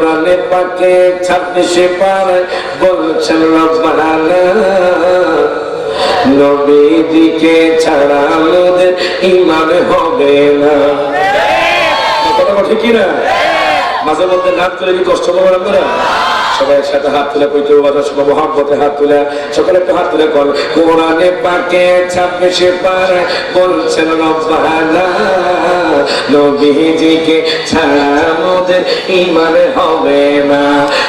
কোরআনে পাকে 26 পারায় বলছেন রব্বানা নবীজিকে ছাড়া আমাদের ঈমান হবে না। কথা ঠিক না? মাঝে মধ্যে নাক তুলে কি কষ্ট পাবেন আপনারা? সবাই একসাথে হাত তুলে কইতে বাজার সময় মহব্বতে হাত তুলে সকলে একটু হাত তুলে কর। কোরআনে পাকে 26 পারায় বলছেন রব্বানা নবীজিকে ছাড়া আমাদের ঈমান হবে না।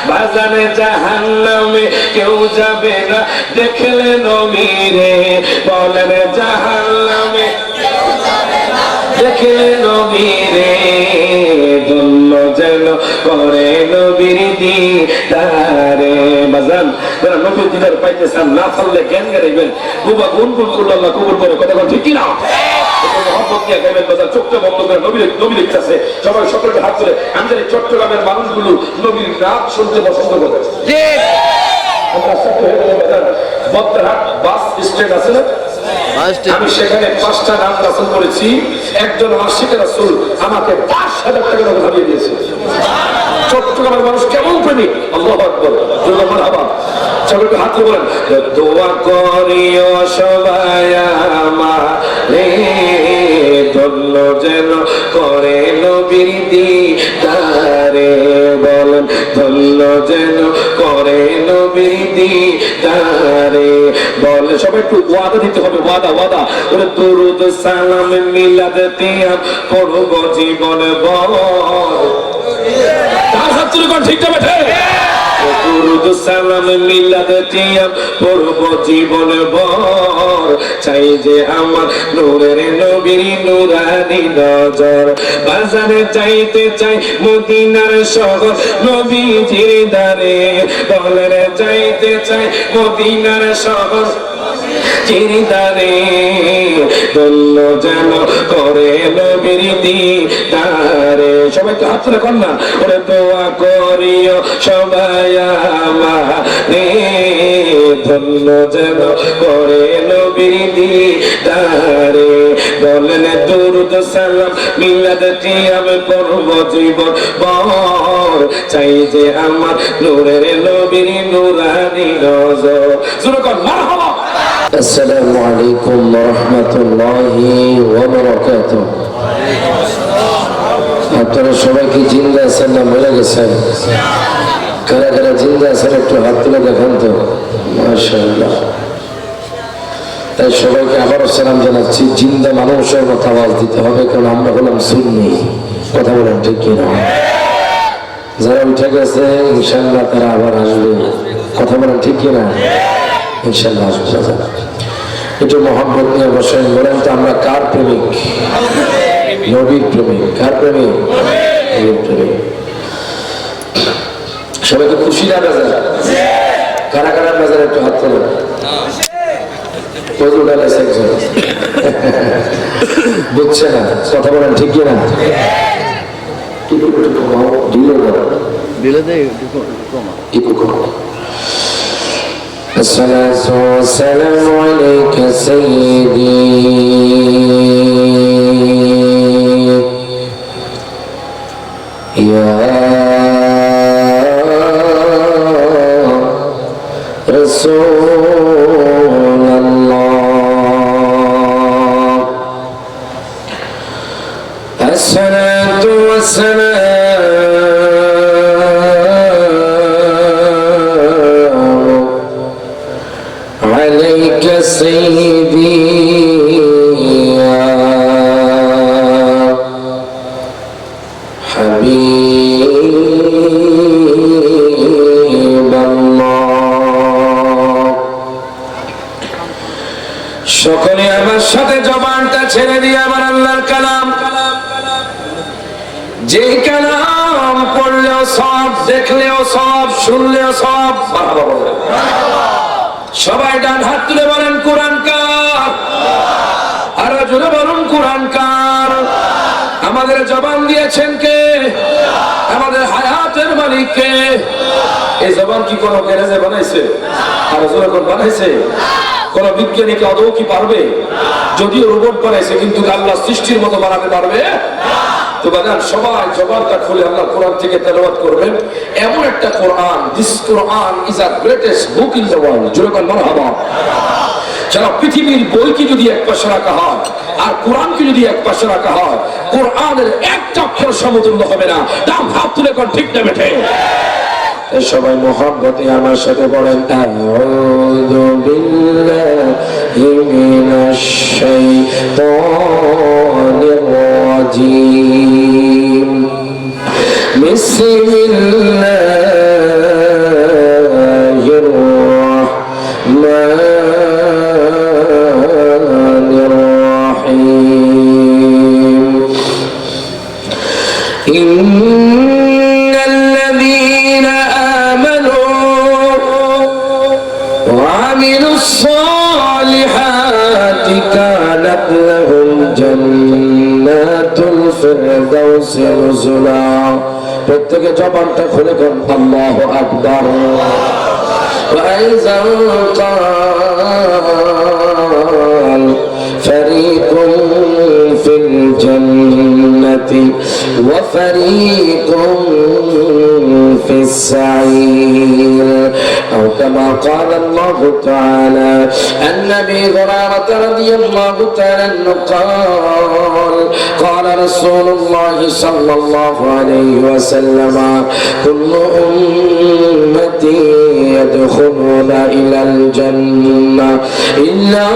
বাজারে জাহান্নামে কেউ যাবে না দেখলে নবীরে, বলেন জাহান্নামে দেখলে নবীরে, ধন্য যেন করে নবীর দিদারে। বাজান যারা নবীর দিদার পাইতেছেন না পারলে জ্ঞান গাইবেন, বুবা গুন গুন করলে আল্লাহ কবুল করে। কথা বল ঠিক না? মহব্বত নিয়ে গাইবেন বাজার, চোখটা বন্ধ করে নবী দেখতেছে সবাই, সকলকে হাত তুলে। আমি জানি চট্টগ্রামের মানুষগুলো নবীর রাত শুনতে পছন্দ করে। আমরা সাথে হয়ে গেল বাজার বদ্রহাট বাস স্ট্যান্ড আছে না, আমি সেখানে 5টা নাম রাসূল করেছি। একজন আশিক রাসূল আমাকে 5,000 টাকা ভাবিয়ে দিয়েছে। চট্টগ্রামের মানুষ কেমন প্রেমিক! আল্লাহু আকবার, জোরে মারহাবা। সবাইকে হাত তুলে বলেন দোয়া করিও সবাই আমারে, ধন্য যেন করে নবীর দিদারে, বলেন ধন্য যেন করে নবীর দিদারে। বলে সবাই একটু ওয়াদা দিতে হবে, ওয়াদা ওয়াদা ওরে দরুদ সালাম মিলাদ তিয়াম পড়ব জীবনে ভর। তার হাত তুলে কোন ঠিক যাবে? দরুদ সালাম মিলাদ তিয়াম পড়ব জীবনে ভর, চাই যে আমার নূরের নবীর নূরানি নজর। বাজারে যাইতে চাই মদিনার শহর নবীজির দারে, বলেন যাইতে চাই মদিনার শহর চিরদারে, ধন্য যেন করে নবীর দিদারে। সবাই তো হাত তুলে কর না, ওরে দোয়া করিও সবাই আমারে, ধন্য যেন করে নবীর দিদারে। বলেন দরুদ সালাম মিলাদ তিয়াম পড়ব জীবন ভর, চাই যে আমার নূরের নবীর নূরানি নজর। শুরু কর মারহাবা। আসসালামু আলাইকুম ওয়া রাহমাতুল্লাহি ওয়া বারাকাতুহু। আপনারা সবাই কি জিন্দা আছেন না মরে গেছেন? কারা কারা জিন্দা আছেন একটু হাত তুলে দেখান তো। মাশাআল্লাহ। তাই সবাইকে আবারও সালাম জানাচ্ছি। জিন্দা মানুষের মতো আওয়াজ দিতে হবে, কারণ আমরা হলাম সুন্নি। কথা বলেন ঠিক কিনা? যারা উঠে গেছে ইনশাআল্লাহ তারা আবার আসবে। কথা বলেন ঠিক কিনা? ইনশাআল্লাহ আসবে। একটু মহব্বত নিয়ে বসেন। বলেন তো আমরা কার প্রেমিক? নবীর প্রেমিক। কার প্রেমিক? নবীর প্রেমিক। সবাইকে খুশি না বাজার? কারা কারা বাজার একটু হাত তোলেন। বুঝছে না কথা বলেন ঠিক কিনা? الصلاة والسلام عليك سيدي يا رسول الله. الصلاة والسلام عليك سيدي يا حبيب الله. সকলে আমার সাথে জবানটা ছেড়ে দিয়ে আমার আল্লাহর কালাম, যে কালাম পড়লেও সব, দেখলেও সব, শুনলেও সব। সবাই ডান হাত তুলে বলেন কোরআন কার? আরো জোরে বলুন কোরআন কার? আমাদের জবান দিয়েছেন কে? আমাদের হায়াতের মালিক কে? এই জবান কি কোনো গ্যারেজে বানাইছে? আরো জোরে কোন বানাইছে? কোন বিজ্ঞানীকে আদৌ কি পারবে? যদিও রোবট বানাইছে, কিন্তু আল্লাহ সৃষ্টির মতো বানাতে পারবে? তো বাজান সবাই জবানটা খুলে আল্লাহ কোরআন থেকে তেলাওয়াত করবেন। এমন একটা Quran, this Quran is a greatest book in the world. জোরে বলেন মারহাবা। সারা পৃথিবীর বইকে যদি এক পাশে রাখা হয় আর কোরআনকে যদি এক পাশে রাখা হয়, কোরআনের একটা অক্ষর সমতুল্য হবে না। ডান হাত তুলে কোন ঠিক না বেঠে সবাই মোহাম্মতে আমার সাথে বলেন আউযু বিল্লাহি মিনাশ শাইতানির রাজীম বিসমিল্লাহির রাহমানির রাহিম ইন্নাল্লাযীনা وعملوا الصالحات كانت لهم جنات الفردوس نزلا প্রত্যেকে জবানটা খুলে কোন আল্লাহু আকবার وأيضا قال فريق في الجنة وفريق في السعير أو كما قال الله تعالى عن أبي هريرة رضي الله تعالى عنه قال قال رسول الله صلى الله عليه وسلم كل أمتي يدخلون إلى الجنة إلا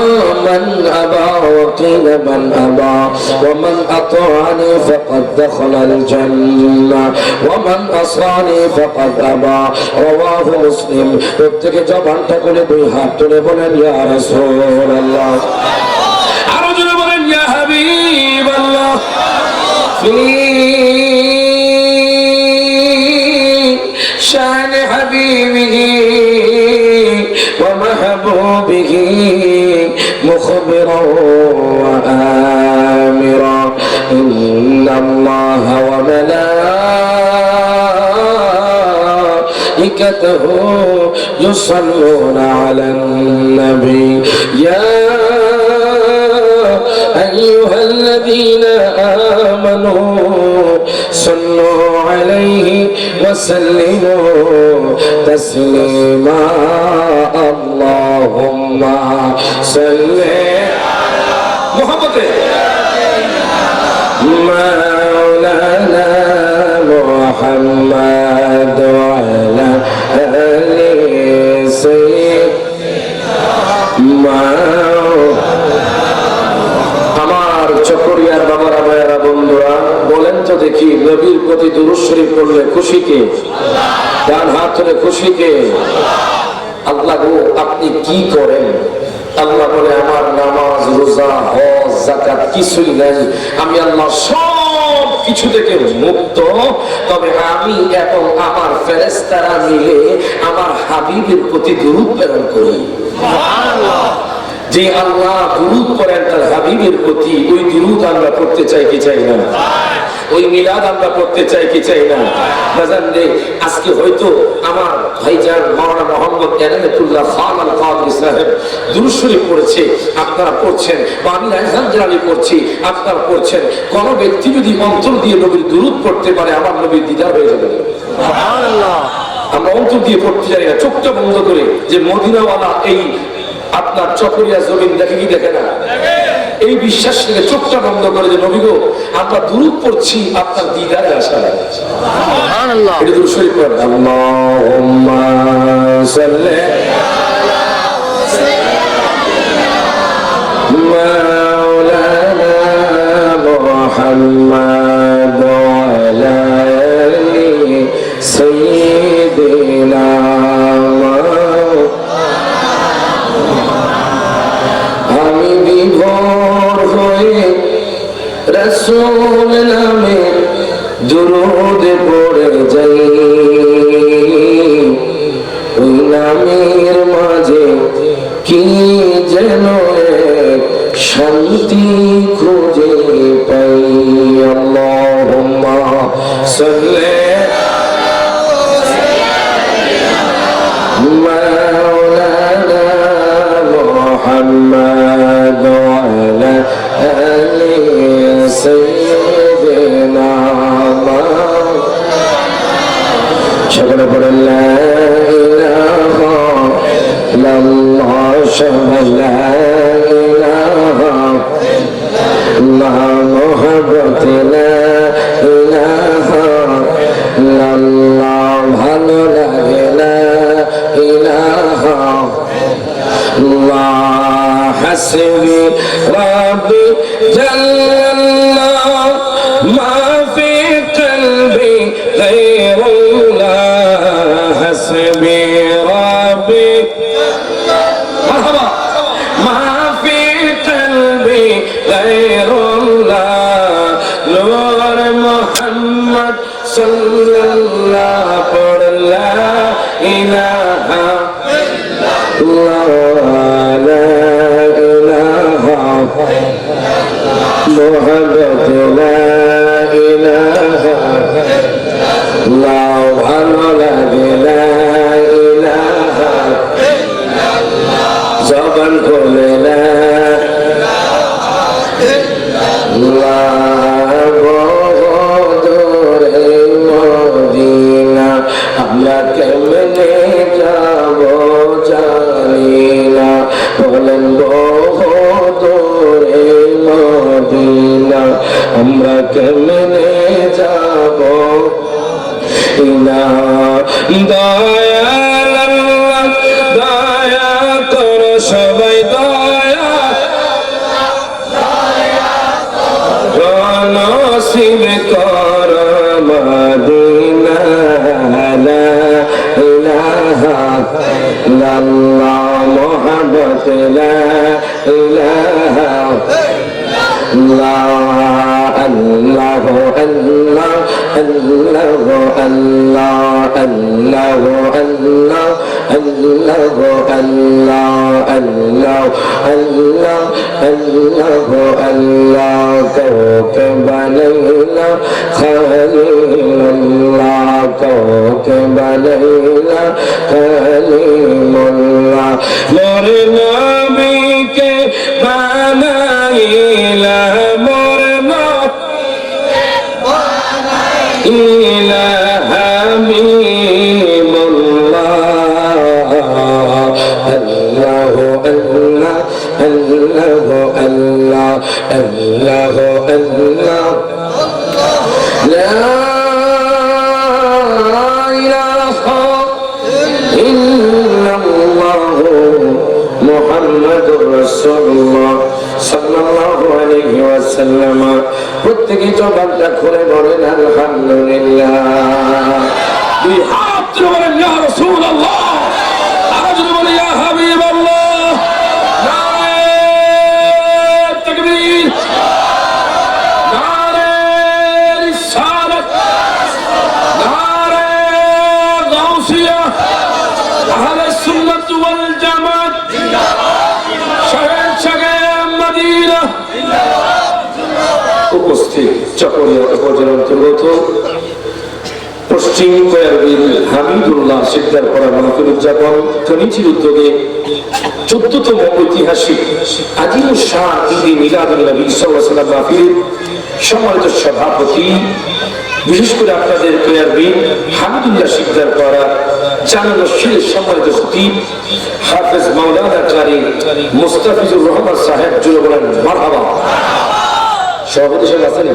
من أبى وقيل من أبى ومن أطاعني فقد دخل الجنة ومن أصاني فقد أبى رواه مسلم প্রত্যেকে জবানটা খুলে দুই হাত তুলে বলেন ইয়া রাসূলুল্লাহ আরো জোরে বলেন ইয়া হাবিবাল্লাহ ফি শান হাবিবিহি ওয়া মাহবুবিহি মুখবিরা ওয়া আমিরা ইন্নাল্লাহা ওয়া ملائكته يصلون على النبي يا أيها الذين آمنوا صلوا عليه وسلموا تسليما اللهم صل على محمد مولانا محمد وعلى آل سيدنا আমার চকরিয়ার বাবারা ভাইয়েরা বন্ধুরা বলেন তো দেখি নবীর প্রতি দুরূদ শরীফ পড়লে খুশি কে? ডান হাত তুলে খুশি কে? আল্লাহ গো আপনি কি করেন? আল্লাহ বলে আমার নামাজ রোজা হজ যাকাত কিছুই নাই, আমি আল্লাহ সব কিছু থেকে মুক্ত, তবে আমি এবং আমার ফেরেশতারা মিলে আমার হাবিবের প্রতি দুরূদ প্রেরণ করি। সুবহানাল্লাহ। যে আল্লাহ দুরূদ করেন তার হাবিবের প্রতি, ওই দুরূদ আমরা পড়তে চাই কি চাই না? ওই মিলাদ আমরা পড়তে চাই কি চাই না? বাজান রে আজকে হয়তো আমার ভাইজান মাওলানা মোহাম্মদ এনায়েতুল্লাহ খান আল কাদরি সাহেব দুরূদ শরীফ পড়েছে, আপনারা পড়ছেন, বা আমি রায়হান জালালি পড়ছি, আপনারা পড়ছেন। কোন ব্যক্তি যদি অন্তর দিয়ে নবীর দুরূদ পড়তে পারে আমার নবীর দিদার হয়ে যাবে। সুবহানাল্লাহ। আমরা অন্তর দিয়ে পড়তে জানি না, চোখটা বন্ধ করে, যে মদিনাওয়ালা এই আপনার চকরিয়া জমিন দেখে কি দেখে না, এই বিশ্বাস থেকে চোখটা বন্ধ করে যে নবী গো আমরা দুরূদ পড়ছি আপনার দিদারে আশায়। সুবহানাল্লাহ। এটা দুরূদ শরীফ পড়েন। আল্লাহুম্মা সাল্লি আলা সাইয়্যিদিনা মাওলানা মুহাম্মাদ ওয়া আলা আলি সাইয়্যিদিনা রাসূল নামে দুরূদ পড়ে যাই, ওই নামের মাঝে কি যেন এক শান্তি খুঁজে পাই। আল্লাহুম্মা সাল্লি আলা মাওলানা মুহাম্মাদ ওয়া আলা আলি سيدنا সকলে পড়েন লা ইলাহা ইল্লাল্লাহ, সবাই লা ইলাহা ইল্লাল্লাহ, মুহাব্বতে লা ইলাহা ইল্লাল্লাহ, ভালো লাগে লা ইলাহা ইল্লাল্লাহ, হাসবি রাব্বি জাল্লাল্লাহ, মা ফি কলবি গায়রুল্লাহ, হাসবি রাব্বি মারহাবা, মা ফি কলবি গায়রুল্লাহ, নূর মুহাম্মদ সাল্লাল্লাহ, পড় লা ইলাহা ইল্লাল্লাহ, লা ইলাহা মুহাম্মদ লা ইলাহা ইল্লাল্লাহ, ভালো লাগে লা ইলাহা ইল্লাল্লাহ, জবান খুলে লা ইলাহা দূরে মদিনা, আমরা কেমনে যাব জানি না, বলেন দূরে মদিনা, আমরা কেমনে যাব না, দয়াল আল্লাহ দয়া কর, সবাই দয়া নসিব কর মদিনা, লা ইলাহা ইল্লাল্লাহ, মুহাব্বত লা ইলাহা ইল্লাল্লাহ, আল্লাহ আল্লাহ আল্লাহ আল্লাহ আল্লাহ আল্লাহ আল্লাহ আল্লাহ আল্লাহ আল্লাহ আল্লাহ, কাউকে বানাইলা খলিলুল্লাহ, কাউকে বানাইলা খলিলুল্লাহ, মোর নবীকে বানাইলা, মোর নবীকে হাবিবুল্লাহ, আল্লাহ আল্লাহ আল্লাহ আল্লাহ আল্লাহ আল্লাহ, লা ইলাহা ইল্লাল্লাহ, মুহাম্মাদুর রাসূলুল্লাহ সাল্লাল্লাহু আলাইহি ওয়াসাল্লাম। প্রত্যেকই জবানটা খুলে বলেন আলহামদুলিল্লাহ, দুই হাত তুলে বলেন ইয়া রাসূলুল্লাহ, আজ বলি ইয়া হাবিবাল্লাহ, নারে তাকবীর, নারে রিসালাত, নারে গাউসিয়া, আহলে সুন্নাত ওয়াল জামাত জিন্দাবাদ, শহর শহর মদিনা জিন্দাবাদ। উপস্থিত চকরিয়া উপজেলার অন্তর্গত পশ্চিম কয়ারবিল হামিদুল্লাহ সিকদার পাড়া মাহফিল উদযাপন কমিটির উদ্যোগে 14তম ঐতিহাসিক আজিমুস শাহ ঈদে মিলাদুন নবী সাল্লাল্লাহু আলাইহি ওয়াসাল্লাম মাহফিল সম্মানিত সভাপতি, বিশেষ করে আপনাদের কয়ারবিল হামিদুল্লাহ সিকদার পাড়া জামে মসজিদের সম্মানিত খতিব হাফেজ মাওলানা কারি মুস্তাফিজুর রহমান সাহেব, জুড়ে বলেন মারহাবা। সভাপতি সাহেব আছেন?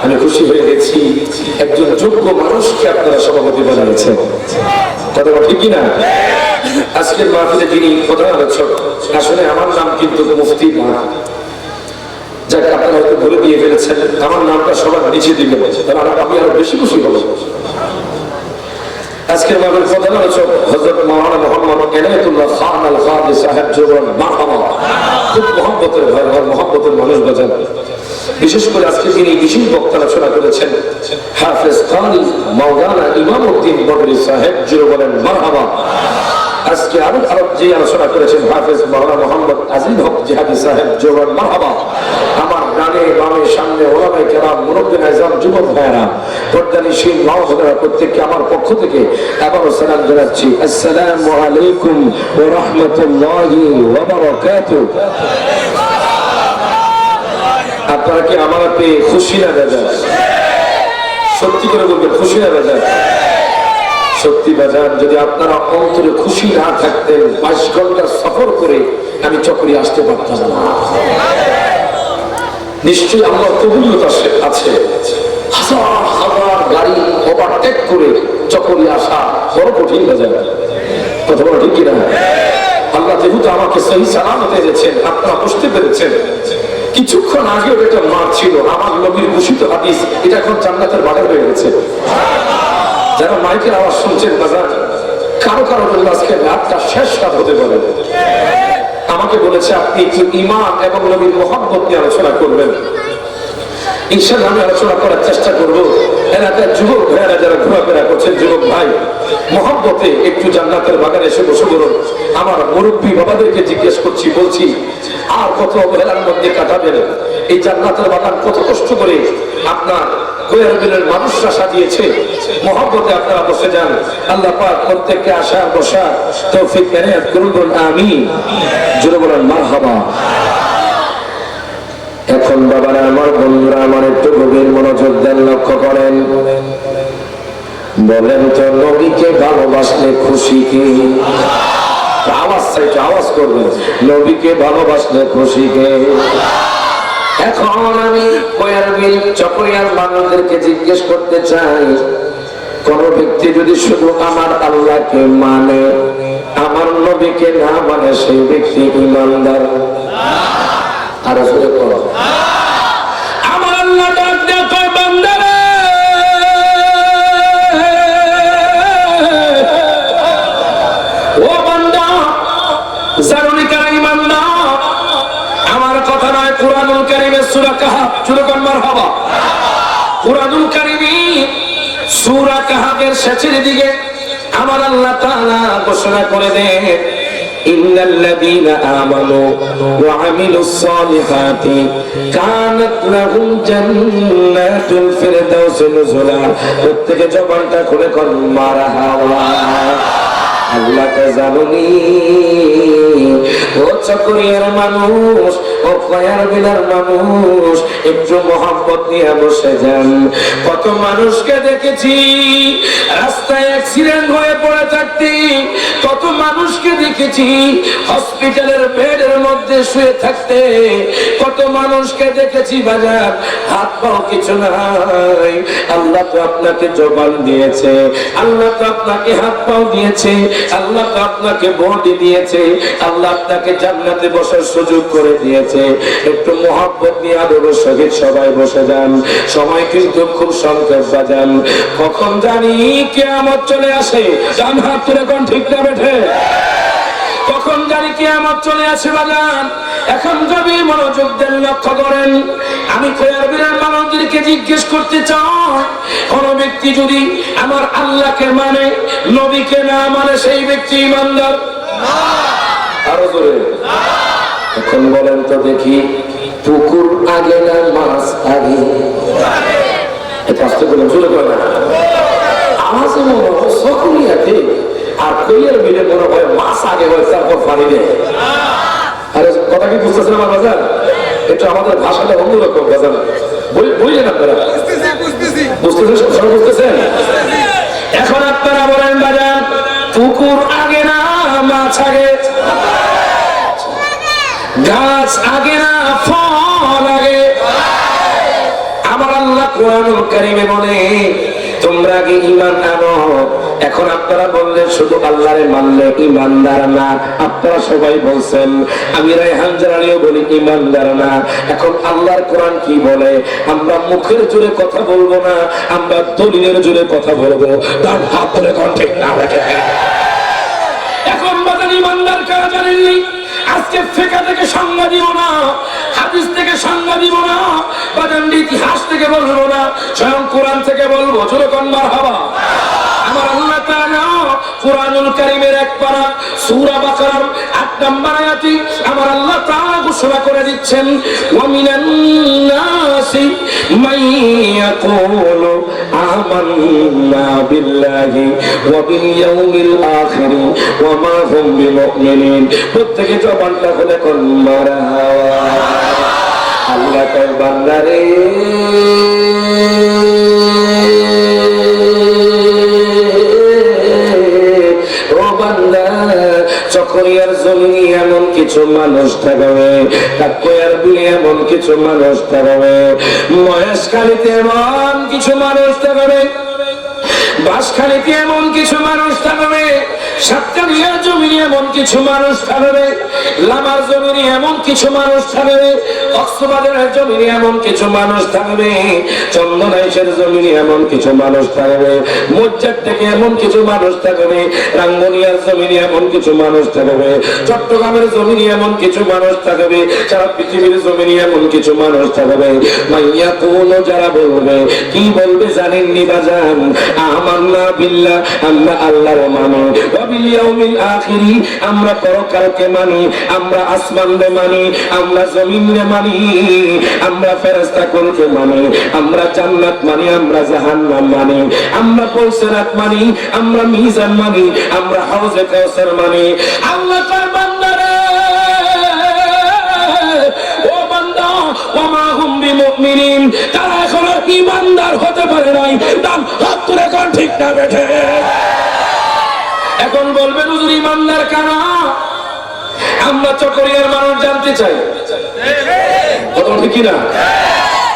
আমি খুশি হয়ে গেছি, একজন যোগ্য মানুষকে আপনারা সভাপতি বানিয়েছেন, কথা ঠিক কিনা? আজকের মাহফিলে যিনি প্রধান আলোচক, আসলে আমার নাম কিন্তু মুফতি না, যাকে আপনারা হয়তো বলে দিয়ে ফেলেছেন, আমার নামটা সবার নিচে দিবেন, তাহলে আমি আরো বেশি খুশি হব। আজকের মাহফিল প্রধান আলোচক হযরত মাওলানা মুহাম্মদ ইনায়াতুল্লাহ খান আল খাদি সাহেব, জোবান মারহাবা। খুব মহব্বতের ভাই, মহব্বতের মানুষ বাজান। বিশেষ করে আজকে যিনি বিশেষ বক্তা রচনা করেছেন হাফেজ কারি মাওলানা ইমামউদ্দিন বদরি সাহেব, জোরে বলেন মারহাবা। আজকে আরো যে আলোচনা করেছেন হাফেজ মাওলানা মোহাম্মদ আজিজ হক জিহাদি সাহেব, জোবান মারহাবা। আমার ডানে বামে সামনে ওলামায়ে কেরাম, মুরব্বিন আযম, যুবক ভাইরা, পর্দানিশীন মা বোনেরা, প্রত্যেককে আমার পক্ষ থেকে আবারও সালাম জানাচ্ছি, আসসালামু আলাইকুম ওয়া রাহমাতুল্লাহি ওয়া বারাকাতুহু। আপনারা কি আমার পেয়ে খুশি না বেজার? সত্যি করে বলবেন, খুশি না বেজার? সত্যি বাজার, যদি আপনারা অন্তরে খুশি না থাকতেন 22 ঘন্টা সফর করে আমি চকরি আসতে পারতাম না। নিশ্চয়ই আল্লাহ কবুলিয়ত আছে। হাজার হাজার গাড়ি ওভারটেক করে চকরি আসা বড় কঠিন বাজার, কথা বলা ঠিক কিনা? আল্লাহ যেহেতু আমাকে সহি সালামতে এনেছেন, আপনারা বুঝতে পেরেছেন। কিছুক্ষণ আগেও এটা মার ছিল, আমার নবীর ঘোষিত হাদিস, এটা এখন জান্নাতের বাগান হয়ে গেছে। যারা মাইকের আওয়াজ শুনছেন বাজার, কারো কারো জন্য আজকে রাতটা শেষ রাত হতে পারে। আমাকে বলেছে আপনি একটু ঈমান এবং নবীর মুহাব্বত নিয়ে আলোচনা করবেন। ইনশাআল্লাহ আমি আলোচনা করার চেষ্টা করবো। এলাকার যুবক ভাইয়েরা যারা ঘোরাফেরা করছেন, যুবক ভাই মুহাব্বতে একটু জান্নাতের বাগানে এসে বসে বলুন। আমার মুরব্বী বাবাদেরকে জিজ্ঞেস করছি, বলছি আর কত অবহেলার মধ্যে কাটাবেন? এই জান্নাতের বাগান কত কষ্ট করে আপনার কোয়ারবিলের মানুষরা সাজিয়েছে। মুহাব্বতে আপনারা বসে যান। আল্লাহ পাক প্রত্যেককে আসা বসা তৌফিক এনায়েত করুন, আমিন। জোরে বলেন মারহাবা। এখন বাবারা আমার, বন্ধুরা আমার, একটু গভীর মনোযোগ দেন, লক্ষ্য করেন। বলেন তো নবীকে ভালোবাসলে খুশি কি? আওয়াজ চাইছে, আওয়াজ করবেন। নবীকে ভালোবাসলে খুশি কে? এখন আমি কোয়ারবিল চকরিয়ার মানুষদেরকে জিজ্ঞেস করতে চাই, কোন ব্যক্তি যদি শুধু আমার আল্লাহকে মানে, আমার নবীকে না মানে, সেই ব্যক্তি ঈমানদার। আর আসলে করো আমার আল্লাহ ডাক দেয়, কয় বান্দারে, ও বান্দা, জানুনি কারা ঈমানদার? আমার কথা নয়, কুরআনুল কারীমের সূরা কাহফ, সূরা মারহাবা। কুরআনুল কারীমে সূরা কাহফের শেষের দিকে আমার আল্লাহ তাআলা ঘোষণা করে দেন, ইন্নাল্লাযীনা আমানু ওয়া আমিলুস সালিহাতি কানাত লাহুম জান্নাতুল ফিরদাউস নুজুলা। প্রত্যেকে জবানটা খুলে কোন মারহাবা। আল্লাহকে জানুনি ও চকরিয়ার মানুষ, ও কোয়ারবিলার মানুষ, একটু মোহাম্মত নিয়ে বসে যান। কত মানুষকে দেখেছি রাস্তায় অ্যাক্সিডেন্ট হয়ে পড়ে থাকতে, কত মানুষকে দেখেছি হসপিটালের বেডের মধ্যে শুয়ে থাকতে, কত মানুষকে দেখেছি বাজার হাত পাও কিছু নাই। আল্লাহ তো আপনাকে জবান দিয়েছে, আল্লাহ তো আপনাকে হাত পাও দিয়েছে, আল্লাহ তো আপনাকে বডি দিয়েছে, আল্লাহ আপনাকে জান্নাতে বসার সুযোগ করে দিয়েছে। একটু মোহাব্বত নিয়ে আদরের সহিত সবাই বসে যান। সময় কিন্তু খুব সংক্ষেপ বাজান, কখন জানি কিয়ামত চলে আসে। ডান হাত তুলে কোন ঠিক না বেঠে? কখন জানি কিয়ামত চলে আসে বাজান। এখন গভীর মনোযোগ দেন, লক্ষ্য করেন। আমি কোয়ারবিলের মানুষদেরকে জিজ্ঞেস করতে চাই, কোন ব্যক্তি যদি আমার আল্লাহকে মানে, নবীকে না মানে, সেই ব্যক্তি ঈমানদার? আরো জোরে এখন বলেন তো দেখি, পুকুর আগে না মাছ আগে? এটা আস্তে করে জোরে করে না, আওয়াজে মনে হয় সকলিয়াতে, আর কইয়ার মিলে মনে হয় মাছ আগে হয়, তারপর পানি দেয়। আরে কথা কি বুঝতেছেন আমার বাজার? এটা আমাদের ভাষাটা অন্যরকম বাজার, বুঝলেন আপনারা? বুঝতেছেন? সব বুঝতেছেন? এখন আপনারা বলেন বাজার, পুকুর আগে না মাছ আগে? গাছ আগে না ফল আগে? আমার আল্লাহ কোরআনুল কারীমে বলে, তোমরা আগে ঈমান আনো। এখন আপনারা বললেন শুধু আল্লাহরে মানলে ঈমানদার না। আপনারা সবাই বলছেন, আমি রায়হান জালালিও বলি ঈমানদার না। এখন আল্লাহর কোরআন কি বলে? আমরা মুখের জোরে কথা বলবো না, আমরা দলিলের জোরে কথা বলবো। তার হাত ধরে কোন ঠিক না রাখে। এখন বাজান ঈমানদার কারা জানেননি? আজকে ফিকহ থেকে সংজ্ঞা দিব না, হাদিস থেকে সংজ্ঞা দিব না, বাজান ইতিহাস থেকে বলবো না, স্বয়ং কোরআন থেকে বলবো। জোরে কোন মারহাবা। আমার আল্লাহ তাআলা কুরআনুল কারীমের এক পারা সূরা বাকারার ৮ নম্বর আয়াতে আমার আল্লাহ তাআলা ঘোষণা করে দিচ্ছেন, ওয়া মিনান নাসি মাইয়াকুলু আমান্না বিল্লাহি ওয়া বিল ইয়াউমিল আখির ওয়া মা হুম বিমুমিনিন। প্রত্যেকে জবানটা খুলে কোন মারহাবা। আল্লাহ কয় বান্দারে ও বান্দা, চকরিয়ার জমিনে এমন কিছু মানুষ থাকবে, কাকয়ার বিলে এমন কিছু মানুষ থাকবে, মহেশখালীতে এমন কিছু মানুষ থাকবে, বাঁশখালীতে এমন কিছু মানুষ থাকবে, সাতকানিয়ার জমিনে এমন কিছু মানুষ থাকবে, লামার জমিনে এমন কিছু মানুষ থাকবে, কক্সবাজারের জমিনে এমন কিছু মানুষ থাকবে, চন্দনাইশের জমিনে এমন কিছু মানুষ থাকবে, মজ্জার থেকে এমন কিছু মানুষ থাকবে, রাঙ্গুনিয়ার জমিনে এমন কিছু মানুষ থাকবে, চট্টগ্রামের জমিনে এমন কিছু মানুষ থাকবে, সারা পৃথিবীর জমিনে এমন কিছু মানুষ থাকবে। মাইয়া কোন যারা বলবে, কি বলবে জানেননি বাজান? আমান্না বিল্লাহ, আমরা আল্লাহর মানি, ওয়া বিল ইয়াউমিল আখিরি, আমরা পরকালকে মানি, আমরা আসমানকে মানি, আমরা জমিনকে মানি, আমরা ফেরেশতাকুলকে মানি, আমরা জান্নাত মানি, আমরা জাহান্নাম মানি, আমরা পুলসিরাত মানি, আমরা মিজান মানি, আমরা হাউজে কাউসার মানি। আল্লাহ তার বান্দারে, ও বান্দা, ওয়া মা হুম বিমুমিনিন, তারা এখনো ঈমানদার হতে পারে নাই। দাম হাত তুলে কোন ঠিক না বেঠে? এখন বলবেন হুজুর ঈমানদার কারা? আমরা চকরিয়ার মানুষ জানতে চাই, কথা ঠিক কি না?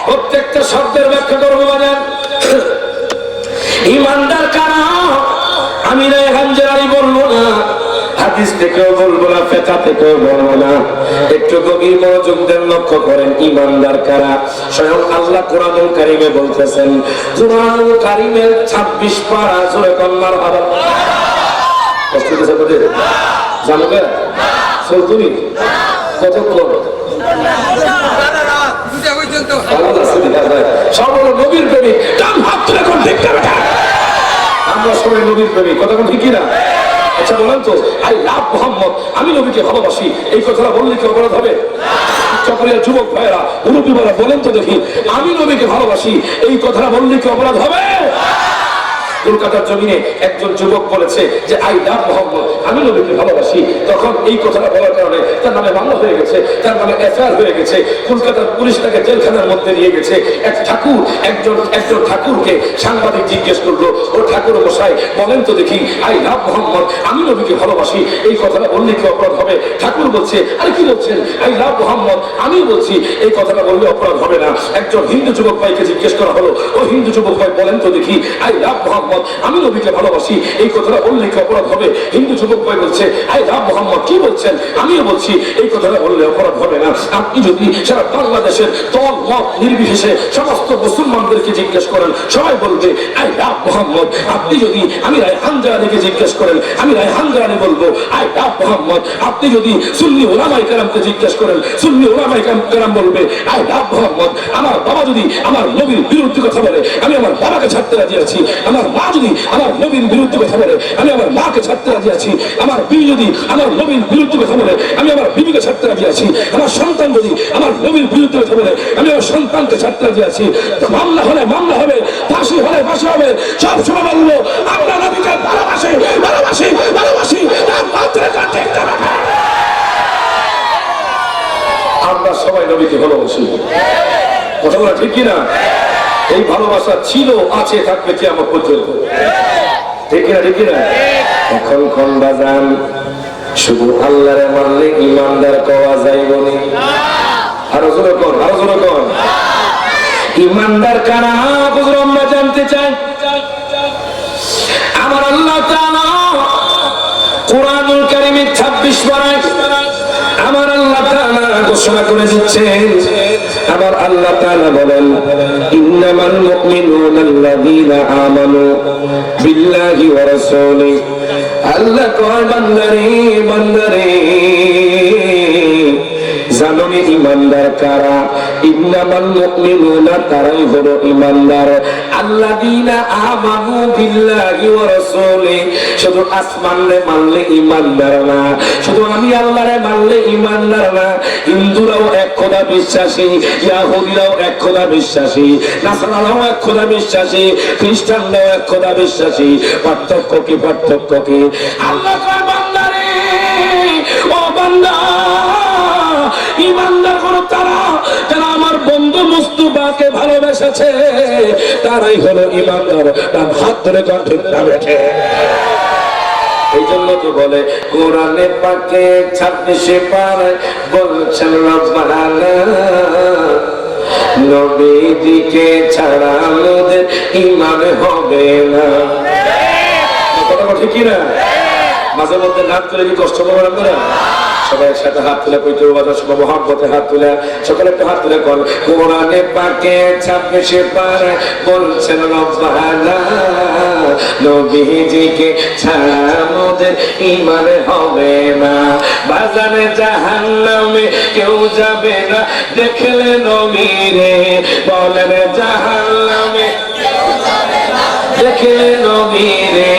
প্রত্যেকটা শব্দের ব্যাখ্যা করবো বাজান। ঈমানদার কারা? আমি না হামজারি বলবো না, হাদিস থেকেও বলবো না, ফিকহ থেকেও বলবো না। একটু গভীর মনোযোগ দেন, লক্ষ্য করেন ঈমানদার কারা। স্বয়ং আল্লাহ কোরআনুল কারীমে বলতেছেন, কোরআনুল কারীমের 26 পারা, সূরা কন্যার আবার কষ্ট দিতে পারে জানবে চলতুনি কতক্ষণ নবীর প্রেমিক, আমরা সবাই নবীর প্রেমিক, কতক্ষণ ঠিকই না? আচ্ছা বলেন তো, আই লাভ মোহাম্মদ, আমি নবীকে ভালোবাসি, এই কথাটা বললে কি অপরাধ হবে? চকরিয়ার যুবক ভাইয়েরা, মুরব্বী ভাইয়েরা বলেন তো দেখি, আমি নবীকে ভালোবাসি, এই কথাটা বললে কি অপরাধ হবে? কলকাতার জমিনে একজন যুবক বলেছে যে আই লাভ মোহাম্মদ, আমি নবীকে ভালোবাসি। তখন এই কথাটা বলার কারণে তার নামে মামলা হয়ে গেছে, তার নামে এফআইআর হয়ে গেছে, কলকাতার পুলিশ তাকে জেলখানার মধ্যে নিয়ে গেছে। এক ঠাকুর, একজন ঠাকুরকে সাংবাদিক জিজ্ঞেস করলো, ও ঠাকুর মশাই বলেন তো দেখি, আই লাভ মোহাম্মদ, আমি নবীকে ভালোবাসি, এই কথাটা বললে কি অপরাধ হবে? ঠাকুর বলছে, আরে কি বলছেন, আই লাভ মোহাম্মদ, আমি বলছি এই কথাটা বললে অপরাধ হবে না। একজন হিন্দু যুবক ভাইকে জিজ্ঞেস করা হলো, ও হিন্দু যুবক ভাই বলেন তো দেখি, আই লাভ মোহাম্মদ, আমি নবীকে ভালোবাসি, এই কথাটা বললে কি অপরাধ হবে? হিন্দু যুবক ভাই বলছে, আই লাভ মোহাম্মদ, কি বলছেন? আমিও বলছি এই কথাটা বললে অপরাধ হবে না। আপনি যদি সারা বাংলাদেশের দল মত নির্বিশেষে সমস্ত মুসলমানদেরকে জিজ্ঞেস করেন, সবাই বলবে আই লাভ মোহাম্মদ। আপনি যদি আমি রায়হান জাহানিকে জিজ্ঞেস করেন, আমি রায়হান জাহানি বলবো আই লাভ মোহাম্মদ। আপনি যদি সুন্নি উলামায়ে কেরামকে জিজ্ঞেস করেন, সুন্নি উলামায়ে কেরাম বলবে আই লাভ মোহাম্মদ। আমার বাবা যদি আমার নবীর বিরুদ্ধে কথা বলে, আমি আমার বাবাকে ছাড়তে রাজি আছি। আমার মা যদি আমার নবীর বিরুদ্ধে কথা বলে, আমি আমার মাকে ছাড়তে রাজি আছি। আমার বিবি যদি আমার নবীর বিরুদ্ধে কথা বলে, আমি আমার বিবিকে ছাড়তে রাজি আছি। আমার সন্তান যদি আমার নবীর বিরুদ্ধে কথা বলে, আমি আমার সন্তানকে ছাড়তে রাজি আছি। তো মামলা হলে মামলা হবে, ফাঁসি হলে ফাঁসি হবে। সব সময় বলবো আমরা নবীকে ভালোবাসি, ভালোবাসি, ভালোবাসি। আমরা সবাই নবীকে ভালোবাসি, কথা বলা ঠিক কিনা? এই ভালোবাসা ছিল, আছে, থাকবে কিয়ামত পর্যন্ত, ঠিক কিনা? ঠিক কিনা? এখন কোন বাজান শুধু আল্লাহরে মানলে ঈমানদার কওয়া যাইব না? আরো জোরে কোন, আরো জোরে কোন। ঈমানদার কারা হুজুর আমরা জানতে চাই। আমার আল্লাহ তাআলা কোরআনুল কারীমে 26 পারায় আমার আল্লাহ তাআলা ঘোষণা করে দিচ্ছেন। আমার আল্লাহ তাআলা বলেন, ইন্নামাল মুমিনুনা আল্লাযীনা আমানু বিল্লাহি ওয়া রাসূলিহি। আল্লাহ কয় বান্দারে, বান্দারে জানোনি ঈমানদার কারা? ইন্নামাল মুমিনুনা, তারাই হলো ঈমানদার, আল্লাযীনা আমানু বিল্লাহি ওয়া রাসূলিহি। শুধু আসমানে মানলে ঈমানদার না, শুধু আমি আল্লাহরে মানলে ঈমানদার না। হিন্দুরাও এক খোদা বিশ্বাসী, ইহুদিরাও এক খোদা বিশ্বাসী, নাসারারাও এক খোদা বিশ্বাসী, খ্রিস্টানরাও এক খোদা বিশ্বাসী। পার্থক্য কি? পার্থক্য কি? আল্লাহ কয় বান্দারে, ও বান্দা, ঈমানদার হলো তারা যারা আমার মুস্তাফাকে ভালোবেসেছে তারাই হলো ইমানদার। তার হাত ধরে কণ্ঠে বেঠে। এই জন্য তো বলে কোরআনে পাকে 26 পারায় বলছেন রব্বানা নবীজিকে ছাড়া আমাদের ঈমান হবে না। কথা ঠিক কি না? মাঝে মধ্যে নাক তুলে কি কষ্ট পাবেন আপনারা? সবাই একসাথে হাত তুলে কইতে বাজার সবাই মহব্বতে হাত তুলে সকলে একটু হাত তুলে কর। কোরআনে পাকে 26 পারায় বলছেন রব্বানা নবীজিকে ছাড়া আমাদের ঈমান হবে না। বাজারে জাহান্নামে কেউ যাবে না দেখলে নবীরে। বলেন জাহান্নামে দেখলে নবীরে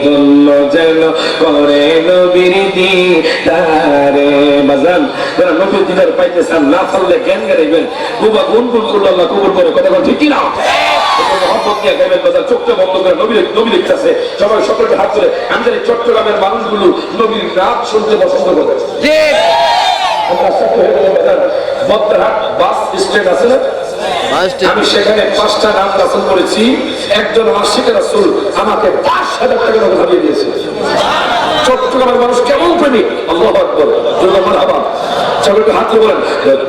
ধন্য যেন করে নবীর দিদারে। বাজান যারা নবীর দিদার পাইতে চান না পারলে জ্ঞান গাইবেন বুবা গুন গুন করলে আল্লাহ কবুল করে। কথা বল ঠিক কি না? মহব্বত নিয়ে গাইবেন বাজার চোখটা বন্ধ করে নবী লিখতেছে সবাই সকলকে হাত ধরে। আমাদের এই চট্টগ্রামের মানুষগুলো নবীর রাত শুনতে পছন্দ করে। আমরা সাথে হয়ে গেলে বাজার বদ্দারহাট বাস স্ট্যান্ড আছে না, আমি সেখানে 5টা নাম রাসূল করেছি। একজন আশিক রাসূল আমাকে 5,000 টাকা নগদ হারিয়ে দিয়েছে। চট্টগ্রামের মানুষ কেমন প্রেমিক! আল্লাহু আকবার, জোরে মারহাবা। সবাই হাত তুলে বলেন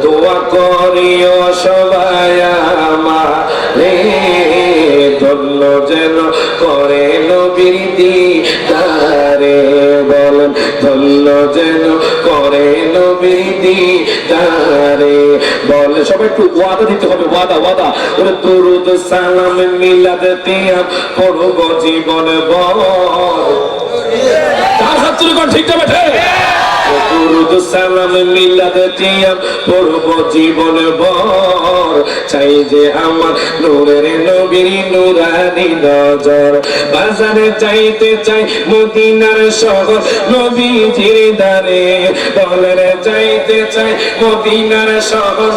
দোয়া করিও সবাই আমারে ধন্য যেন করে নবীর দিদারে। বলেন ধন্য যেন করে নবীর দিদারে। বলে সবাই একটু ওয়াদা দিতে হবে, ওয়াদা ওয়াদা। বলে দরুদ সালাম মিলাদ তিয়াম পড়ব জীবন ভর। তার হাত তুলে কোন ঠিকটা বেঠে? দরুদ সালাম মিলাদ তিয়াম পড়ব জীবন ভর। চাই যে আমার নূরের নবীর নূরানি নজর। বাজারে চাইতে চাই মদিনার শহর নবীজির দারে। বলেন চাইতে চাই মদিনার শহর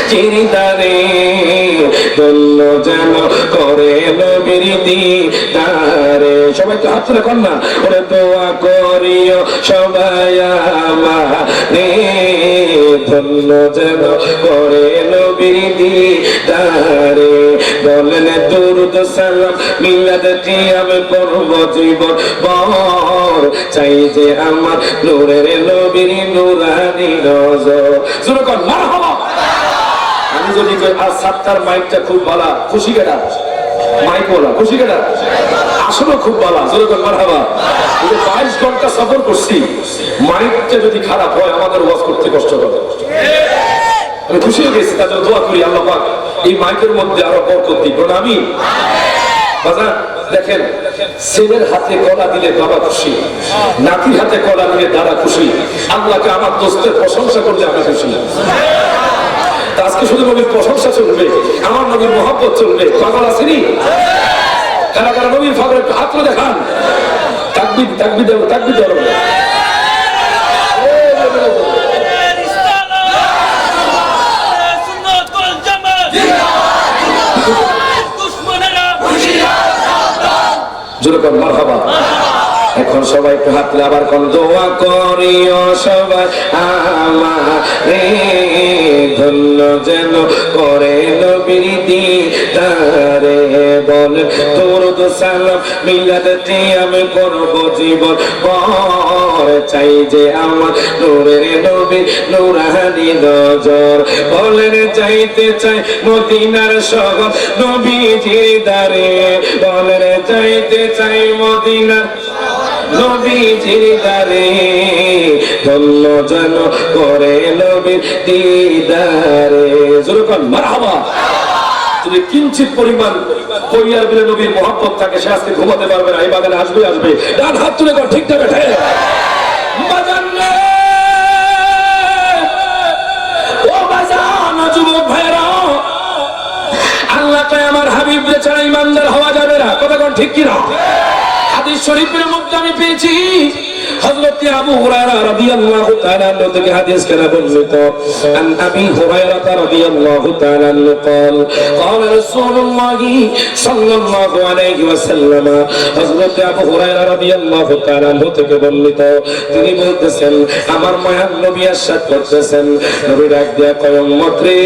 চিরদারে ধন্য যেন করে নবীর দিদারে। সবাই তো হাত তুলে কর না। ওরে দোয়া করিও সবাই আমারে ধন্য যেন করে নবীর দিদারে। বলেন দরুদ সালাম মিলাদ তিয়াম পড়ব জীবন ভর। চাই যে আমার নূরের নবীর নূরানি নজর। শুরু কর মারহাবা। আমি যদি আজ 7টার মাইকটা খুব ভালো, খুশি কেটা মাইক বলা খুশি কেটা আসলে খুব ভালো, জোরে কর মারহাবা। 22 ঘন্টা সফর করছি, মাইকটা যদি খারাপ হয় আমাদের ওয়াজ করতে কষ্ট হবে। আমি খুশি হয়ে গেছি, তাদের দোয়া করি আল্লাহ পাক এই মাইকের মধ্যে আরো বরকত দিক। আমি বাজার দেখেন ছেলের হাতে কলা দিলে বাবা খুশি, নাতির হাতে কলা দিলে দাদা খুশি, আল্লাহকে আমার দোস্তের প্রশংসা করলে আমি খুশি। আজকে শুধু নবীর প্রশংসা চলবে, আমার নবীর মহব্বত চলবে। পাগল আসেনি? কারা কারা নবীর পাগল একটু হাত তুলে দেখান। তাকবীর তাকবীর দেব তাকবীর দেব। জোরে কর মারহাবা। এখন সবাই একটু হাত তুলে আবার কোন দোয়া করিও সবাই আমারে ধন্য যেন করে নবীর দিদারে। বল দরুদ সালাম মিলাদ তিয়াম পড়ব জীবন ভর। চাই যে আমার নূরের নবীর নূরানি নজর। বলেন চাইতে চাই মদিনার শহর নবীজির দারে। বলেন চাইতে চাই মদিনার নবীজির দারে। ধন্য যেন করে নবীর দিদারে। জোরে কর মারহাবা। যদি কিঞ্চিত পরিমাণ কইয়ার বিলে নবীর মহব্বত থাকে সে আজকে ঘুমাতে পারবে না। এই বাগানে আসবে আসবে। ডান হাত তুলে কর ঠিকঠাক বেঠে। বাজান রে ও বাজান যুবক ভাইরা, আল্লাহকে আমার হাবিব ছাড়া ইমানদার হওয়া যাবে না। কথা কোন ঠিক কি না? হাদিস শরীফের মধ্যে আমি পেয়েছি হযরত আবু হুরায়রা রাদিয়াল্লাহু তাআলা থেকে হাদিস কেনা বর্ণিত আন আবি হুরায়রা রাদিয়াল্লাহু তাআলা قال قال رسول الله صلى الله عليه وسلم হযরত আবু হুরায়রা রাদিয়াল্লাহু তাআলা থেকে বর্ণিত তিনি বলতেছেন আমার মায়ার নবী ইরশাদ করতেছেন নবী ডাক দিয়া কয় উম্মত রে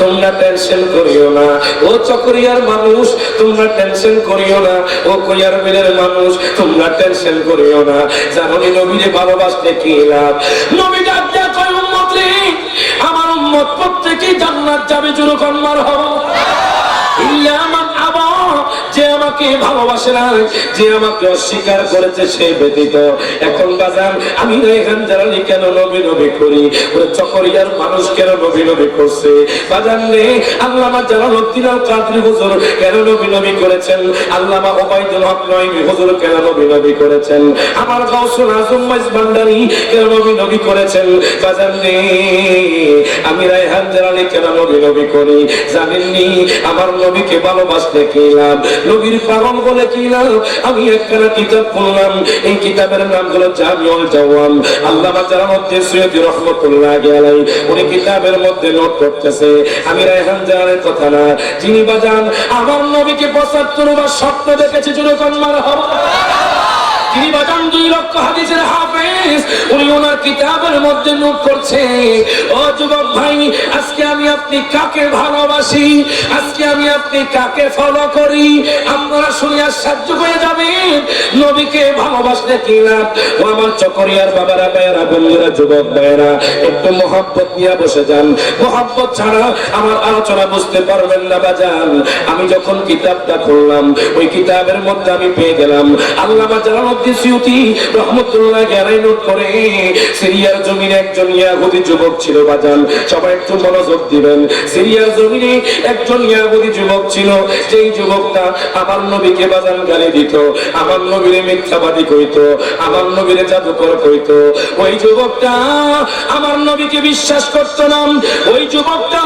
তোমরা টেনশন করিও না ও চকরিয়ার মানুষ তোমরা টেনশন করিও না ও কইয়ার বিলের মানুষ তোমরা টেনশন করিও না জানো নি নবীরে ভালোবাসতে কি লাভ নবী ডাক দিয়া কয় উম্মত রে আমার উম্মত প্রত্যেকই জান্নাত যাবে জোরে কোন মারহাবা ইল্লা মান আবা যে আমাকে ভালোবাসে না যে আমাকে অস্বীকার করেছে সে ব্যতীত এখন বাজান আমি রায়হান জালালি কেন নবী নবী করি ওরে চকরিয়ার মানুষ কেন নবী নবী করছে বাজান রে আল্লামা জালালউদ্দিন আল কাদরি হুজুর কেন নবী নবী করেছেন আল্লামা ওবাইদুল হক নঈমি হুজুর কেন নবী নবী করেছেন আমার গাউসুল আজম মাইজ ভান্ডারী কেন নবী নবী করেছেন বাজান রে আমি রায়হান জালালি কেন নবী নবী করি জানেননি আমার নবীকে ভালোবাসতে কি লাভ নবীর পাগল বলে কি লাভ আমি একখানা কিতাব পড়লাম এই কিতাবের নাম হলো জামিউল জাওয়াম আল্লামা জালালউদ্দিন সুয়ুতী রাহমাতুল্লাহি আলাইহি উনি কিতাবের মধ্যে নোট করতেছে আমি রায়হান জালালের কথা না যিনি বাজান আমার নবীকে ৭৫ বার স্বপ্ন দেখেছে জোরে কোন মারহাবা তিনি বাজান 2 লক্ষ হাদিসের হাফেজ উনি ওনার কিতাবের মধ্যে নোট করছে ও যুবক ভাই আজকে আমি আপনি কাকে ভালোবাসি আজকে আমি আপনি কাকে ফলো করি আপনারা শুনে আশ্চর্য হয়ে যাবেন নবীকে ভালোবাসতে কি লাভ ও আমার চকরিয়ার বাবারা ভাইয়েরা বন্ধুরা যুবক ভাইয়েরা একটু মহব্বত নিয়ে বসে যান মহব্বত ছাড়া আমার আলোচনা বুঝতে পারবেন না বাজান আমি যখন কিতাবটা খুললাম ওই কিতাবের মধ্যে আমি পেয়ে গেলাম আল্লামা জালালউদ্দিন সুয়ুতী রাহমাতুল্লাহি আলাইহি নোট করে সিরিয়ার জমিনে একজন ইহুদি যুবক ছিল বাজান সবাই একটু মনোযোগ দিবেন সিরিয়ার জমিনে একজন ইহুদি যুবক ছিল যেই যুবকটা আমার নবীকে বাজান গালি দিত আমার নবীরে মিথ্যাবাদী কইতো আমার নবীরে জাদুকর কইতো ওই যুবকটা আমার নবীকে বিশ্বাস করত না ওই যুবকটা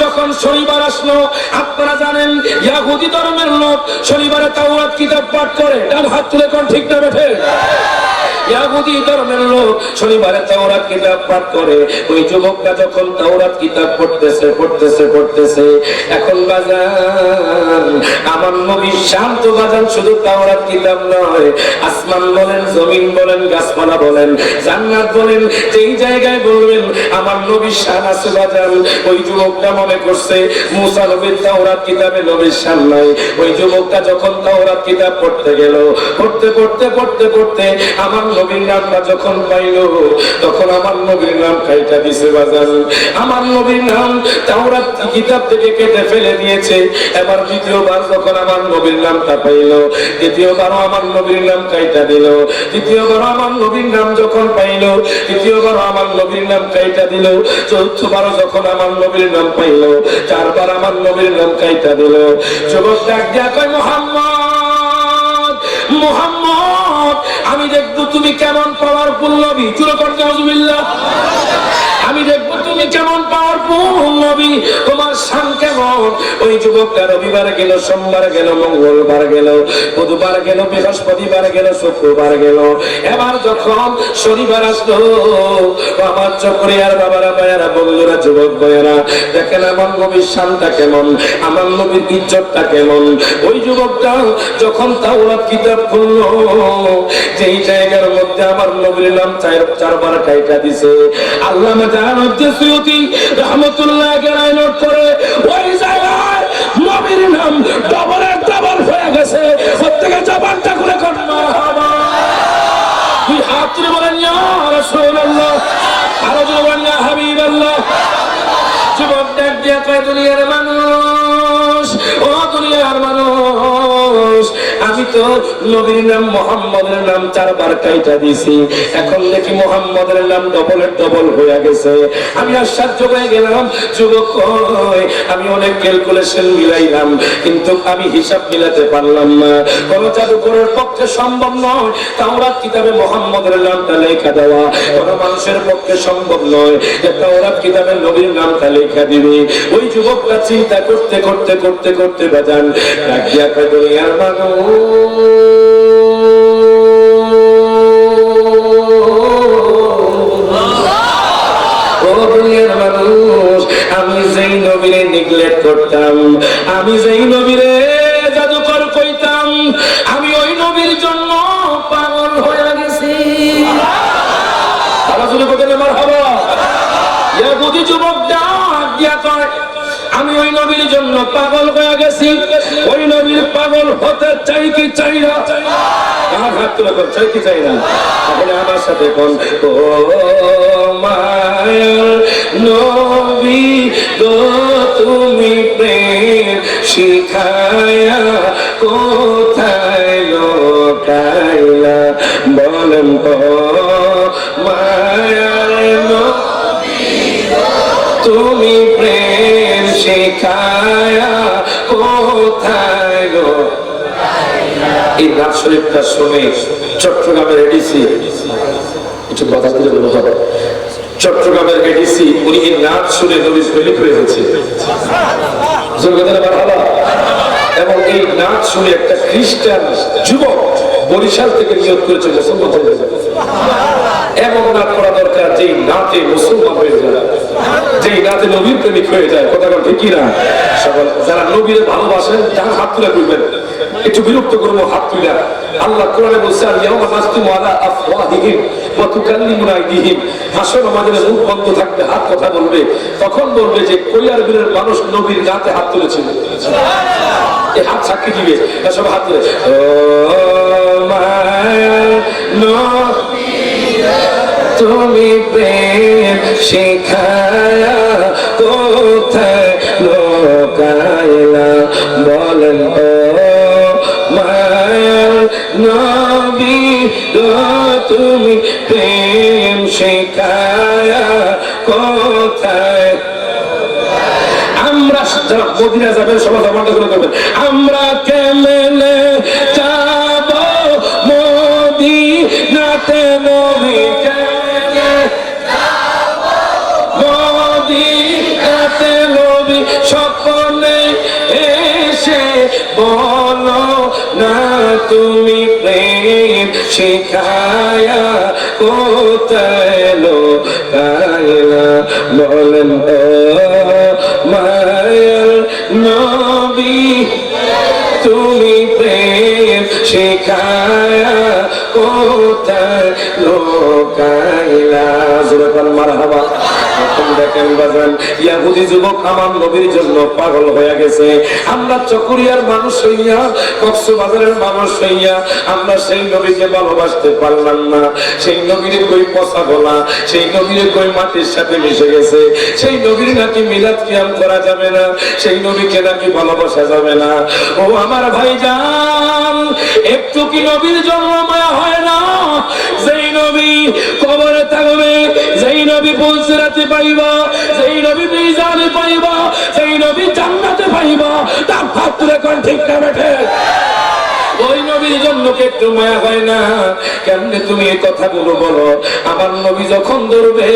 যখন শনিবার আসলো আপনারা জানেন ইহুদি ধর্মের লোক শনিবারে তাওরাত কিতাব পাঠ করে ডান হাত তুলে কোন ঠিক না বেঠে ইহুদি ধর্মের লোক শনিবারে তাওরাত কিতাব পাঠ করে ওই যুবকটা যখন তাওরাত কিতাব পড়তেছে এখন বাজান আমার নবী শান্ত বাজান শুধু তাওরাত কিতাব নয় আসমান বলেন জমিন বলেন গাছপালা বলেন জান্নাত বলেন যেই জায়গায় বলবেন আমার নবীর শান আছে বাজান ওই যুবকটা মনে করছে মুসা নবীর তাওরাত কিতাবে নবীর শান নাই ওই যুবকটা যখন তাওরাত কিতাব পড়তে গেল পড়তে আমার নবীর নামটা যখন পাইল তখন আমার নবীর নাম কাইটা দিছে বাজান আমার নবীর নাম তাওরাত কিতাব থেকে কেটে ফেলে দিয়েছে এবার দ্বিতীয়বার যখন আমার নবীর নামটা পাইল দ্বিতীয়বারও আমার নবীর নাম কাইটা দিল তৃতীয়বার আমার নবীর নাম যখন পাইল তৃতীয়বার আমার নবীর নাম কাইটা দিল চতুর্থবারও যখন আমার নবীর নাম পাইল চারবার আমার নবীর নাম কাইটা দিল যুবক ডাক দিয়া কয় মুহাম্মদ আমি দেখবো তুমি কেমন পাওয়ারফুল নবী জোরে করতে আউযুবিল্লাহ আমি দেখবো তুমি কেমন পাওয়ারফুল নবী তোমার শান কেমন ওই যুবকটা রবিবার গেল সোমবার গেল মঙ্গলবার গেল বুধবার গেল বৃহস্পতিবার গেল শুক্রবার গেল এবার যখন শনিবার আসলো আমার চকরিয়ার বাবারা ভাইয়ারা বন্ধুরা যুবক ভাইয়ারা দেখেন আমার নবীর শানটা কেমন আমার নবীর ইজ্জতটা কেমন ওই যুবকটা যখন তাওরাত কিতাব খুললো যেই জায়গার মধ্যে আমার নবীর নাম চারবার কাইটা দিছে আল্লামা জালালউদ্দিন সুয়ুতী রাহমাতুল্লাহি আলাইহি নোট করে ওই জায়গায় নবীর নাম ডাবল হয়ে গেছে প্রত্যেকটা জবানটা খুলে কোন মারহাবা দুই হাত তুলে বলেন ইয়া রাসূলুল্লাহ আরো জোরে বলেন ইয়া হাবিবাল্লাহ যুবক ডাক দিয়া কয় দুনিয়ার মানুষ ও দুনিয়ার মানুষ আমি তো নবীর নাম মুহাম্মদের নাম 4 বার কাইটা দিছি, এখন দেখি মুহাম্মদের নাম ডবলের ডবল হয়ে গেছে। আমি আশ্চর্য হয়ে গেলাম, যুবক কই, আমি অনেক ক্যালকুলেশন মিলাইলাম কিন্তু আমি হিসাব মিলাতে পারলাম না। কোন জাদুকরের পক্ষে সম্ভব নয় তাওরাত কিতাবে মুহাম্মদের নামটা লেখা দেওয়া, কোন মানুষের পক্ষে সম্ভব নয় যে তাওরাত কিতাবে নবীর নামটা লেখা দিবে। ওই যুবকটা চিন্তা করতে করতে করতে করতে বাজান রাখিয়া কয় দুনিয়ার মানুষ, আমি যেই নবীরে নিগলেক্ট করতাম, আমি যেই নবীরে জাদুকর কইতাম, আমি ওই নবীর জন্য পাগল হয়ে গেছি। ইহুদি যুবক ডাক দিয়া কয়, আমি ওই নবীর জন্য পাগল হয়ে গেছি। ওই নবীর পাগল হতে চাই কি চাই না? আমার হাত তুলে কোন চাই কি চাই না? তাহলে আমার সাথে কোন, ও মায়ার নবী গো তুমি প্রেম শিখায়া কোথায় লোকাইলা, বলেন ও মায়ার নবী তুমি প্রেম শিখায়া কোথায় গো। এই নাচ শরীফটা শুনে চট্টগ্রামের এডিসি, একটু কথা দিলে মনে হবে, চট্টগ্রামের এডিসি উনি এই নাচ শুনে নবীর প্রেমিক হয়ে গেছে। এবং এই নাচ শুনে একটা খ্রিস্টান যুবক বরিশাল থেকে নিয়োগ করেছে মুসলমান হয়ে যাবে। এমন নাচ করা দরকার যেই নাচে মুসলমান হয়ে যায়, যেই নাচে নবীর প্রেমিক হয়ে যায়। কথা বল ঠিক না? সকল যারা নবীর ভালোবাসেন যারা হাত তুলে করবেন, একটু বিরক্ত করবো হাত তুলে। আল্লাহ কোরআনে বলছে, আল-ইয়াওমা নাখতিমু আলা আফওয়াহিহিম ওয়া তুকাল্লিমুনা আইদিহিম, হাসর আমাদের মুখ বন্ধ থাকবে, হাত কথা বলবে। তখন বলবে যে কইয়ার বীরের মানুষ নবীর নাতে হাত তুলেছিল, এই হাত সাক্ষী দিবে। সব হাত তুলে, ও মায়া নবী তুমি প্রেম শিখায়া কোথায় লোকাইলা, বলেন ও মায়া নবী তুমি প্রেম শিখায়া কোথায়। আমরা মদিনা যাবেন, সবাই জমাটা করে করবেন, আমরা কেমনে যাব মদিনাতে, নবী কেমনে যাব মদিনাতে, নবী সকলে এসে বলো না তুমি প্রেম শিখায়া কোথায় লোকাইলা, বলেন ও মায়ার নবী তুমি প্রেম শিখায়া কোথায় লোকাইলা। যুবক মারহাবা। এখন দেখেন বাজান, ইহুদি যুবক আমার নবীর জন্য পাগল হয়ে গেছে। আমরা চকরিয়ার মানুষ হইয়া, কক্সবাজারের মানুষ হইয়া আমরা সেই নবীকে ভালোবাসতে পারলাম না। সেই নবীর কই পচা গলা, সেই নবীর কই মাটির সাথে মিশে গেছে। সেই নবীর নাকি মিলাদ কিয়াম করা যাবে না, সেই নবীকে নাকি ভালোবাসা যাবে না। ও আমার ভাইজান, একটু কি নবীর জন্য মায়া হয় না? যেই নবী কবরে থাকবে, যেই নবী পুলসিরাতে পাইবা, যেই নবী মিজানে পাইবা, যেই নবী জান্নাতে পাইবা, তার হাত তুলে কোন ঠিক না বেঠে? ওই নবীর জন্য কি একটু মায়া হয় না? কেমনে তুমি এই কথাগুলো বলো? আমার নবী যখন ধরবে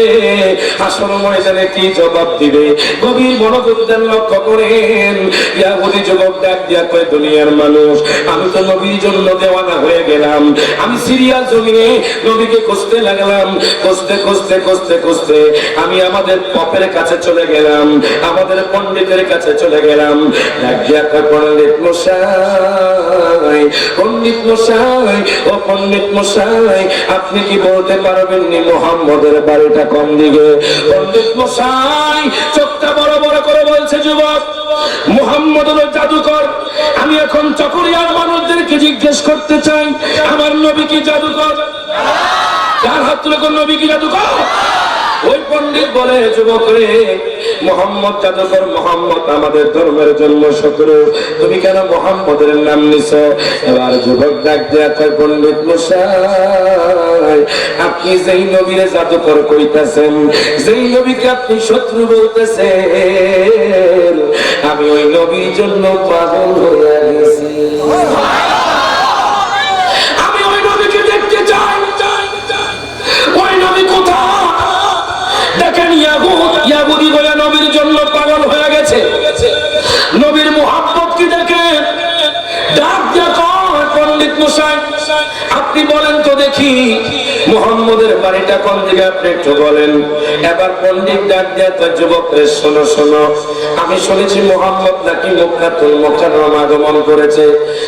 হাসর ময়দানে কি জবাব দিবে? গভীর মনোযোগ দেন, লক্ষ্য করেন। ইহুদি যুবক ডাক দিয়া কয়, দুনিয়ার মানুষ, আমি তো নবীর জন্য দেওয়ানা হয়ে গেলাম। আমি সিরিয়াল জমিনে নবীকে খুঁজতে লাগলাম, খুঁজতে খুঁজতে খুঁজতে খুঁজতে আমি আমাদের পপের কাছে চলে গেলাম, আমাদের পণ্ডিতের কাছে চলে গেলাম। ডাক দিয়া কয়, পণ্ডিত মশাই, পণ্ডিত মশাই, ও পণ্ডিত মশাই, আপনি কি বলতে পারবেন নি মুহাম্মদের বাড়িটা কোন দিকে? পণ্ডিত মশাই চোখটা বড় বড় করে বলছে, যুবক, মুহাম্মদ হলো জাদুকর। আমি এখন চকরিয়ার মানুষদেরকে জিজ্ঞেস করতে চাই, আমার নবী কি জাদুকর? যার হাত তুলে কোন নবী কি জাদুকর? ওই পণ্ডিত বলে, যুবক রে, মোহাম্মদ জাদুকর, মোহাম্মদ আমাদের ধর্মের জন্য শত্রু, তুমি কেন মোহাম্মদের নাম নিছ? এবার যুবক ডাক দেয়া কয়, পণ্ডিত মশাই, আপনি যেই নবীরে জাদুকর কইতাছেন, যেই নবীকে আপনি শত্রু বলতেছেন, আমি ওই নবীর জন্য পাগল হয়ে গেছি। আমি ওই নবীকে দেখতে চাই। ওই নবী কোথায়? দেখেন, ইয়াহুদি বলে নবীর জন্য পাগল হয়ে গেছে। নবীর মুহাব্বত কি দেখেন? ডাক দিয়া কয়, পণ্ডিত মশাই, আপনি বলেন তো দেখি মুহাম্মদের বাড়িটা কোন দিকে, আপনি একটু বলেন। এবার পণ্ডিত ডাক দিয়া তো যুবকরে, শোনো শোনো, আমি শুনেছি মুহাম্মদ নাকি মক্কাতুল মুকাররমা আগমন করেছে,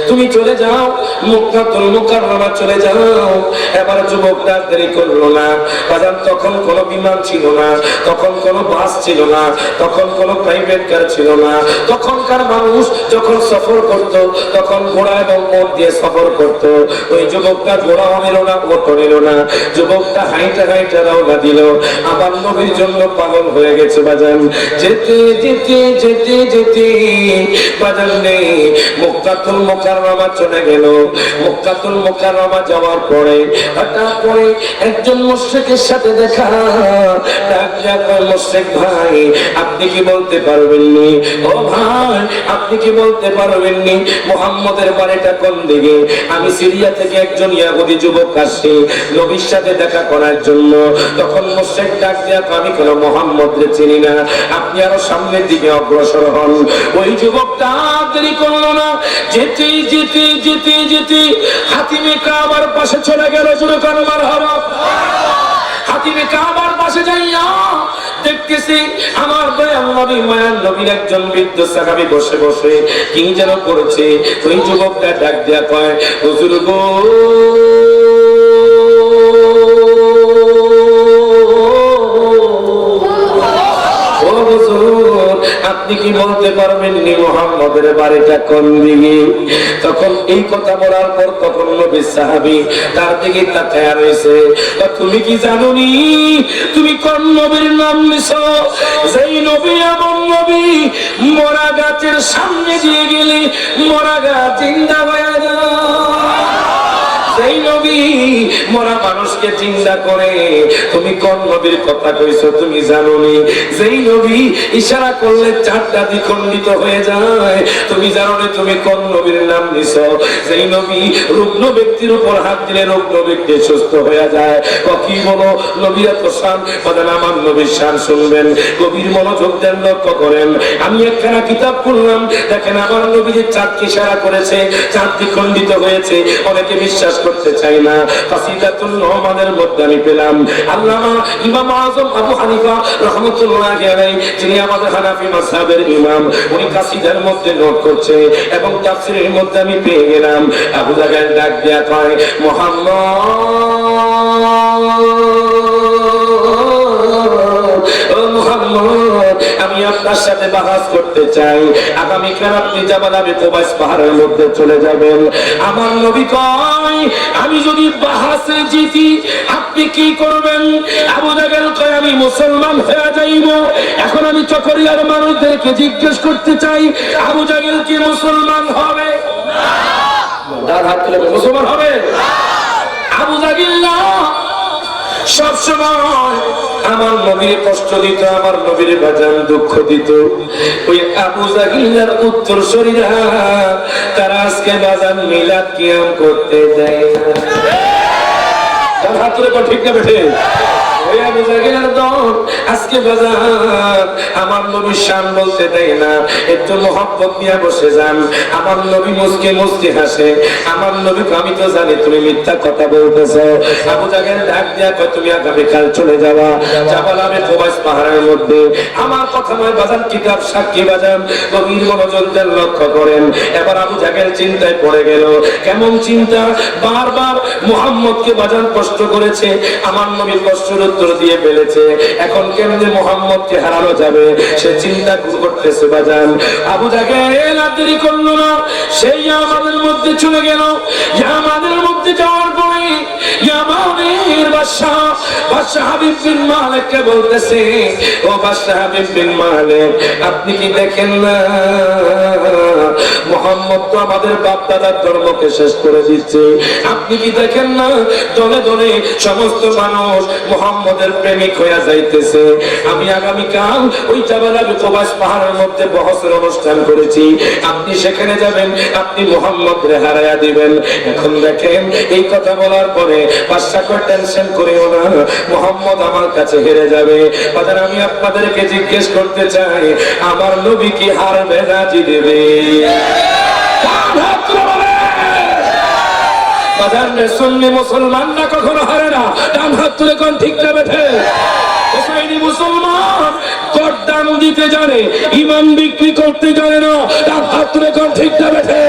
তুমি চলে যাও মক্কাতুল মুকাররমা চলে যাও। এবার যুবকটা দেরি করলো না, কারণ তখন কোনো বিমান ছিল না, তখন কোনো বাস ছিল না, তখন কোনো প্রাইভেট কার ছিল না। তখনকার মানুষ যখন সফর করত তখন ঘোড়া এবং উট দিয়ে সফর করত। ওই যুবকটা ঘোড়াও নিল না, উটও নিল না, যুবকটা হাইটা হাইটা রওনা দিল। আমার নবীর জন্য পাগল হয়ে গেছে বাজান। যেতে যেতে যেতে যেতে বাজান নেই, মক্কাতুল মুকাররমা চলে গেল। মক্কাতুল মুকাররমা যাওয়ার পরে হঠাৎ করে একজন মুশরিকের সাথে দেখা। ডাক দিয়া কয়, মুশরিক ভাই, আপনি কি বলতে পারবেননি? ও ভাই, আপনি কি বলতে পারবেননি মুহাম্মদের বাড়িটা কোন দিকে? আমি সিরিয়া থেকে একজন ইয়াহুদি যুবক আসছি নবীর সাথে দেখা করার জন্য। তখন মুশরিক ডাক দিয়া কয়, আমি কোনো মুহাম্মদকে চিনি না, আপনি আরো সামনের দিকে অগ্রসর হন। ওই যুবকটা দেরি করলো না, যেতে যেতে যেতে যেতে হাতিমে কাবার পাশে চলে গেল। জোরে কান মারহাবা। হাতিমে কাবার পাশে যাইয়া দেখতেছি আমার দয়াল নবী, মায়ার নবীর একজন বৃদ্ধ সাহাবী বসে বসে কি যেন করেছে। ওই যুবকটা ডাক দেয়া কয়, হুজুর গো, আপনি কি বলতে পারবেন নি মুহাম্মদের বাড়িটা কোন দিকে? তখন এই কথা বলার পর তখন নবী সাহাবী তার দিকে তাকায়া রইছে। তুমি কি জানো নি তুমি কোন নবীর নাম নিছো? যেই নবী এমন নবী, মরা গাছের সামনে দিয়ে গেলে মরা গাছ জিন্দা হয়ে যায়। সেই নবী মরা মানুষকে চিন্তা করে। তুমি কোন নবীর কথা কইছো তুমি জানো নি? যেই নবী ইশারা করলে চারটা দ্বিখণ্ডিত হয়ে যায়, তুমি জানো না তুমি কোন নবীর নাম নিছো? যেই নবী রুগ্ন ব্যক্তির উপর হাত দিলে রুগ্ন ব্যক্তি সুস্থ হয়ে যায়। কি বলো নবীর এত শান? বলেন আমার নবীর শান শুনবেন, গভীর মনোযোগ দেন, লক্ষ্য করেন। আমি একখানা কিতাব পড়লাম, দেখেন আমার নবী যে চারটি ইশারা করেছে, চার দ্বিখণ্ডিত হয়েছে। অনেকে বিশ্বাস করতে চাই না। ফাসিলাতুল নোমানের মধ্যে আমি পেলাম আল্লামা ইমাম আযম আবু হানিফা রাহমাতুল্লাহি আলাইহি, যিনি আমাদের হানাফি মাযহাবের ইমাম, উনি কাসিদার মধ্যে নোট করছে এবং তাফসীরের মধ্যে আমি পেয়ে গেলাম। আবু জাহেল ডাক দেয়া কয়, মুহাম্মদ, আমি আপনার সাথে বাহাস করতে চাই। আগামীকাল আপনি যাবেন, আমি কোবাইস পাহাড়ের মধ্যে চলে যাবেন। আমার নবী কয়, আমি যদি বাহাসে জিতি আপনি কি করবেন? আবু জাহেল কয়, আমি মুসলমান হয়ে যাইব। এখন আমি চকরিয়ার মানুষদেরকে জিজ্ঞেস করতে চাই, আবু জাহেল কি মুসলমান হবে? তার হাত তুলে মুসলমান হবে? আবু জাহেল না, সব সময় আমার নবীর কষ্ট দিত, আমার নবীর বাজান দুঃখ দিত। ওই আবু জাহেলের উত্তর শরীরা তারা আজকে বাজান মিলাদ কিয়াম করতে দেয় না। তার হাত তুলে ঠিক না বেঠে? ওই আবু জাহেলের দল আজকে বাজান আমার নবীর শান বলতে দেয় না। একটু মহব্বত নিয়ে বসে যান, আমার নবী মুস্কি মুস্কি হাসে। আমার নবী, আমি তো জানি তুমি মিথ্যা কথা বলতেছ। আবু জাহেল ডাক দিয়া কয়, তুমি আগামীকাল চলে যাবা, যাবে কোবাইস পাহাড়ের মধ্যে। আমার কথা নয় বাজান, কিতাব সাক্ষী বাজান, গভীর মনোযোগ দেন, লক্ষ্য করেন। এবার আবু জাহেল চিন্তায় পড়ে গেল। কেমন চিন্তা? বারবার মুহাম্মদকে বাজান কষ্ট করেছে, আমার নবীর কষ্টের উত্তর দিয়ে ফেলেছে। এখন কেমনে মুহাম্মদকে হারানো যাবে সে চিন্তা করতেছে বাজান। আবু জাহেল আর দেরি করলো না, সেই আমাদের মধ্যে চলে গেল। আমাদের মধ্যে যাওয়ার পরে আমাদের বাদশা হাবিব বিন মালিককে বলতেছে, ও বাদশা হাবিব বিন মালিক, আপনি কি দেখেন না মুহাম্মদ তো আমাদের বাপ দাদার ধর্মকে শেষ করে দিচ্ছে? আপনি কি দেখেন না দলে দলে সমস্ত মানুষ মুহাম্মদের প্রেমিক হয়ে যাইতেছে? আমি আগামীকাল ওই জাবাল আবু কুবাস পাহাড়ের মধ্যে বহসের অনুষ্ঠান করেছি, আপনি সেখানে যাবেন, আপনি মুহাম্মদকে হারায়া দিবেন। এখন দেখেন এই কথা বলার পরে বাদশা কয় টেনশন করিও না, মুহাম্মদ আমার কাছে হেরে যাবে। বাজার আমি আপনাদেরকে জিজ্ঞেস করতে চাই, আমার নবী কি হারবে না জিতবে? সুন্নি মুসলমানরা কখনো হারে না, ডান হাত তুলে কোন ঠিক না বেঠে? হুসাইনি মুসলমান কর্দাম দিতে জানে, ইমান বিক্রি করতে জানে না, ডান হাত তুলে কোন ঠিক না বেঠে?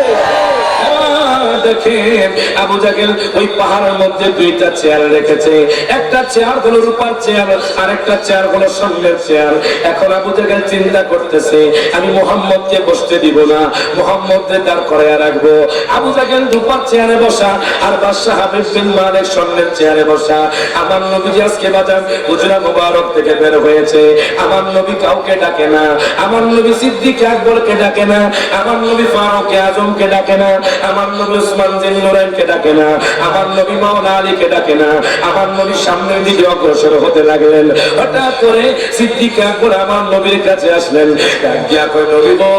দেখেন আবু জাহেল ওই পাহাড়ের মধ্যে দুইটা চেয়ার রেখেছে, একটা চেয়ার হলো রূপার চেয়ার আর একটা চেয়ার হলো স্বর্ণের চেয়ার। এখন আবু জাহেল চিন্তা করতেছে, আমি মুহাম্মদকে বসতে দিব না, মুহাম্মদকে দাঁড় করাইয়া রাখবো। আবু জাহেল রূপার চেয়ারে বসা আর বাদশা হাবিব বিন মালিক স্বর্ণের চেয়ারে বসা। আমার নবী আজকে বাজার হুজরা মুবারক থেকে বের হয়েছে, আমার নবী কাউকে ডাকে না, আমার নবী সিদ্দিক আকবরকে ডাকে না, আমার নবী ফারুক আজমকে ডাকে না, আমার নবী উসমান জিন নুরাইনকে ডাকে না, আমার নবী মাওলানা আলীকে ডাকে না। আমার নবী সামনের দিকে অগ্রসর হতে লাগলেন। হঠাৎ করে সিদ্দিক আকবর আমার নবীর কাছে আসলেন, ডাকিয়া কয়, নবী গো,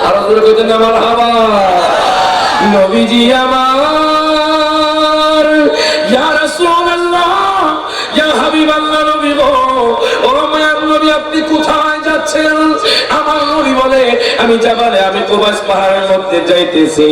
আরো জোরে কইতেন না মারহাবা। নবীজি আমার, ইয়া রাসূলুল্লাহ, ইয়া হাবিবাল্লাহ, নবী গো, ও মায়ার নবী, আপনি কোথায় যাচ্ছেন? আমার নবী বলে, আমি জাবালে আবু কুবাস পাহাড়ের মধ্যে যাইতেছি।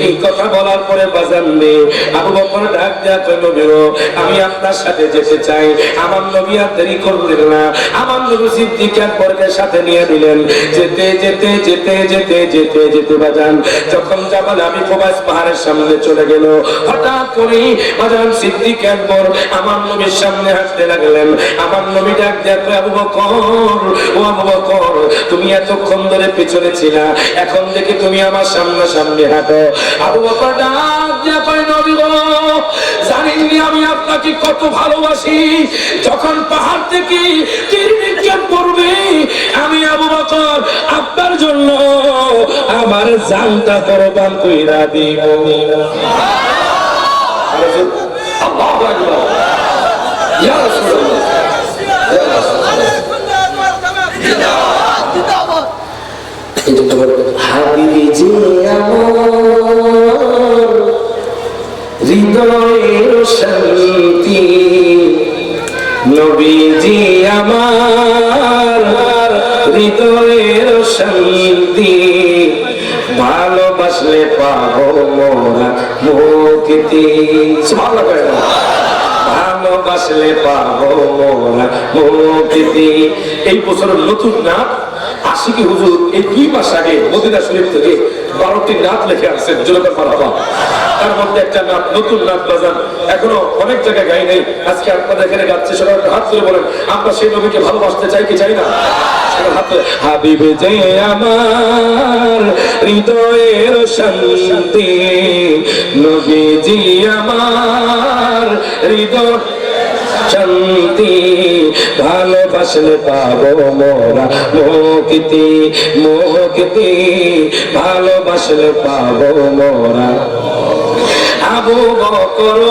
এই কথা বলার পরে বাজানবে আবু বকর ডাক দেয়া কইল, নবী গো, আমি আপনার সাথে যেতে চাই। আমার নবী আর দেরি করলেন না, আমার নবী সিদ্দিক আকবরকে সাথে নিয়ে দিলেন। যেতে যেতে যেতে যেতে যেতে যেতে বাজান যখন জাবালে আবু কুবাস পাহাড়ের সামনে চলে গেল, হঠাৎ করে বাজান সিদ্দিক আকবর আমার নবীর সামনে হাঁটতে লাগলেন। আমার নবী ডাক দেয়া কয়, আবু বকর, ও আবু বকর, তুমি এতক্ষণ ধরে পিছনে ছিলা, এখন দেখি তুমি আমার সামনে সামনে হাঁটো। আবু বকর ডাক দেয়া কয়, নবী গো, জানেননি আমি আপনাকে কত ভালোবাসি? যখন পাহাড় থেকে তীর নিক্ষেপ করবে, আমি আবু বকর আপনার জন্য আমার জানটা কোরবান কইরা দিব। আল্লাহু আকবার, ইয়া রাসূলুল্লাহ, হাবিবি যে আমার হৃদয়ের শান্তি, নবীজি আমার হৃদয়ের শান্তি, ভালোবাসলে পাবো মোরা মুক্তি। সুবহানাল্লাহ, ভালোবাসলে পাবো মোরা মুক্তি। এই বছরের নতুন নাম আশিকি হুজুর এই 2 মাস আগে মদিনা শরীফ থেকে 12টি নাত লিখে আসছেন, জোরে মারহাবা। তার মধ্যে একটা নাত, নতুন নাত বাজান, এখনো অনেক জায়গায় গাই নাই, আজকে আপনাদের এখানে গাচ্ছে। সবাই হাত তুলে বলেন, আমরা সেই নবীকে ভালোবাসতে চাই কি চাই না? হাবিব যে আমার হৃদয়ের শান্তি, নবীজি আমার হৃদয় শান্তি, ভালোবাসলে পাবো মোরা মুক্তি, মুক্তি, ভালোবাসলে পাবো মোরা। আবু বকর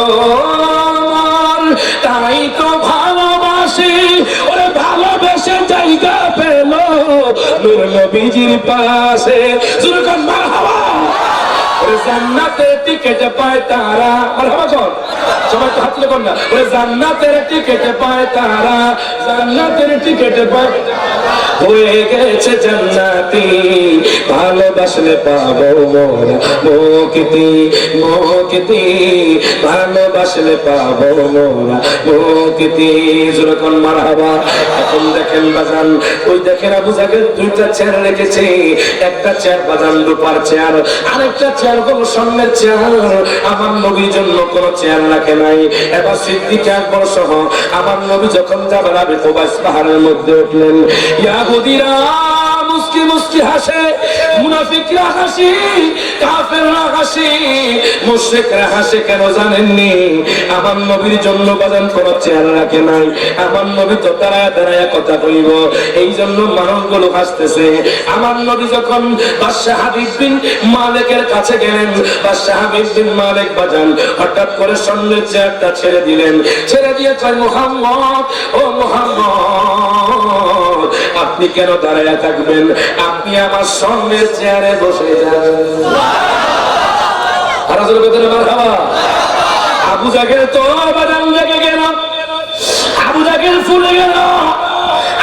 তাই তো ভালোবাসি, ওরে ভালোবেসে জায়গা পেল নূর নবীজির পাশে। সুরকান মারহাবা। ওরে জান্নাতের টিকেট পায় তারা, মারহাবা কর সবাই তো হাত তুলে কর না। ওরে জান্নাতের টিকেট পায় তারা, জান্নাতের টিকেট পায় হয়ে গেছে জান্নাতি, ভালোবাসলে পাবো মোরা মুক্তি, মুক্তি, ভালোবাসলে পাবো মোরা মুক্তি। যখন মারহাবা। এখন দেখেন বাজান, ওই দেখেন আবু জাহেল 2টা চেয়ার রেখেছে, একটা চেয়ার বাজান রূপার চেয়ার, আরেকটা চেয়ার হলো স্বর্ণের চেয়ার। আমার নবীর জন্য কোনো চেয়ার রাখে নাই। এবার সিদ্দিক আকবর সহ আমার নবী যখন জাবাল আবু কুবাস পাহাড়ের মধ্যে উঠলেন, ইয়াহুদীরা মুসলিম মুস্কি মুস্কি হাসে, মুনাফিকরা হাসে, কাফেররা হাসে, মুশরিকরা হাসে। কেন জানেননি? আমার নবীর জন্য বাজান কোনো চেয়ার রাখে নাই। আমার নবী তো দাঁড়ায় দাঁড়ায় কথা কইব, এই জন্য মানুষগুলো হাসতেছে। আমার নবী যখন বাদশা হাবিব বিন মালিকের কাছে গেলেন, বাদশা হাবিব বিন মালিক বাজান হঠাৎ করে সামনের চেয়ারটা ছেড়ে দিলেন। ছেড়ে দিয়ে কয়, মুহাম্মদ, ও মুহাম্মদ, আপনি কেন দাঁড়ায় থাকবেন? আপনি আমার সামনের চেয়ারে বসে যান। আর আসলে কথা না, মারহাবা। আবু জাহেল তো বাজান লেগে গেল, আবু জাহেল ফুলে গেল।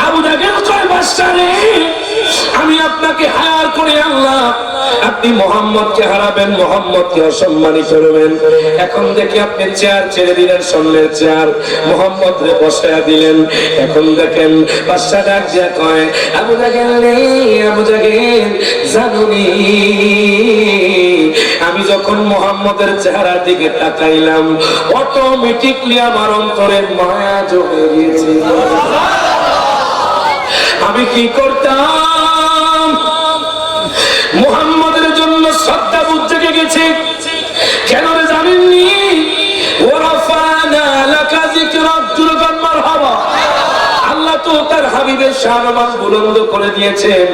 আবু জাহেল কয়, বাদশা রে, আমি আপনাকে হায়ার করে আনলাম, আপনি মোহাম্মদকে হারাবেন, মোহাম্মদকে অসম্মানী করবেন। এখন দেখি আপনি চেয়ার ছেড়ে দিলেন, সামনের চেয়ার, মোহাম্মদ রে বসায়া দিলেন। এখন দেখেন বাদশা ডাক দিয়া কয়, আবু জাহেল রে, আবু জাহেল, জানুনি আমি যখন মোহাম্মদের চেহারার দিকে তাকাইলাম, অটোমেটিকলি আমার অন্তরে মায়া জমে গিয়েছে। আমি কি করতাম? মুহাম্মদের জন্য শ্রদ্ধা বুঝ জেগে গেছে। কেন রে জানেননি? ওয়ারাফানা লাকা যিকরাক, জুরগান মারহাবা। আল্লাহ তো তার হাবিবের শান-মান বুলন্দ করে দিয়েছেন।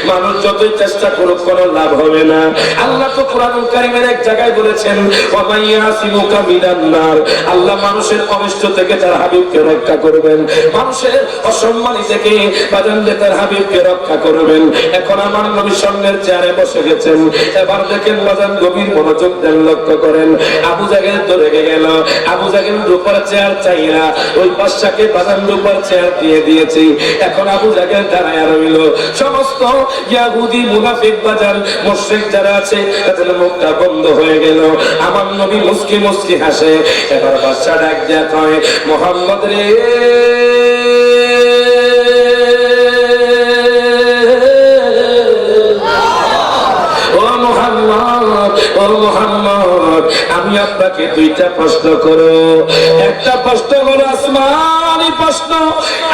মানুষ যতই চেষ্টা করুক কোনো লাভ হবে না। আল্লাহ তো কোরআনুল কারীমের এক জায়গায় বলেছেন, ওয়া মান ইয়াসিমুকা মিনান নার, আল্লাহ মানুষের অনিষ্ট থেকে তার হাবিবকে রক্ষা করবেন, মানুষের অসম্মানী থেকে বাজানদের তার হাবিবকে রক্ষা করবেন। এখন আমার নবী সামনের চেয়ারে বসে গেছেন। এবার দেখেন বাজান, গভীর মনোযোগ দেন, লক্ষ্য করেন। আবু জাহেল তো রেগে গেল। আবু জাহেল রূপার চেয়ার চাইরা ওই বাদশাকে বাজান রূপার চেয়ার দিয়ে দিয়েছি। এখন আবু জাহেল দাঁড়ায় রইল। সমস্ত ইহুদি মুনাফিক বাজান মুশরিক যারা আছে তাদের মুখটা বন্ধ হয়ে গেল। আমার নবী মুস্কি মুস্কি হাসে। এবার বাদশা ডাক দিয়া কয়, মুহাম্মদ রে, ও মুহাম্মদ, ও মুহাম্মদ, আমি আপনাকে দুইটা প্রশ্ন করব। একটা প্রশ্ন হলো আসমানি প্রশ্ন,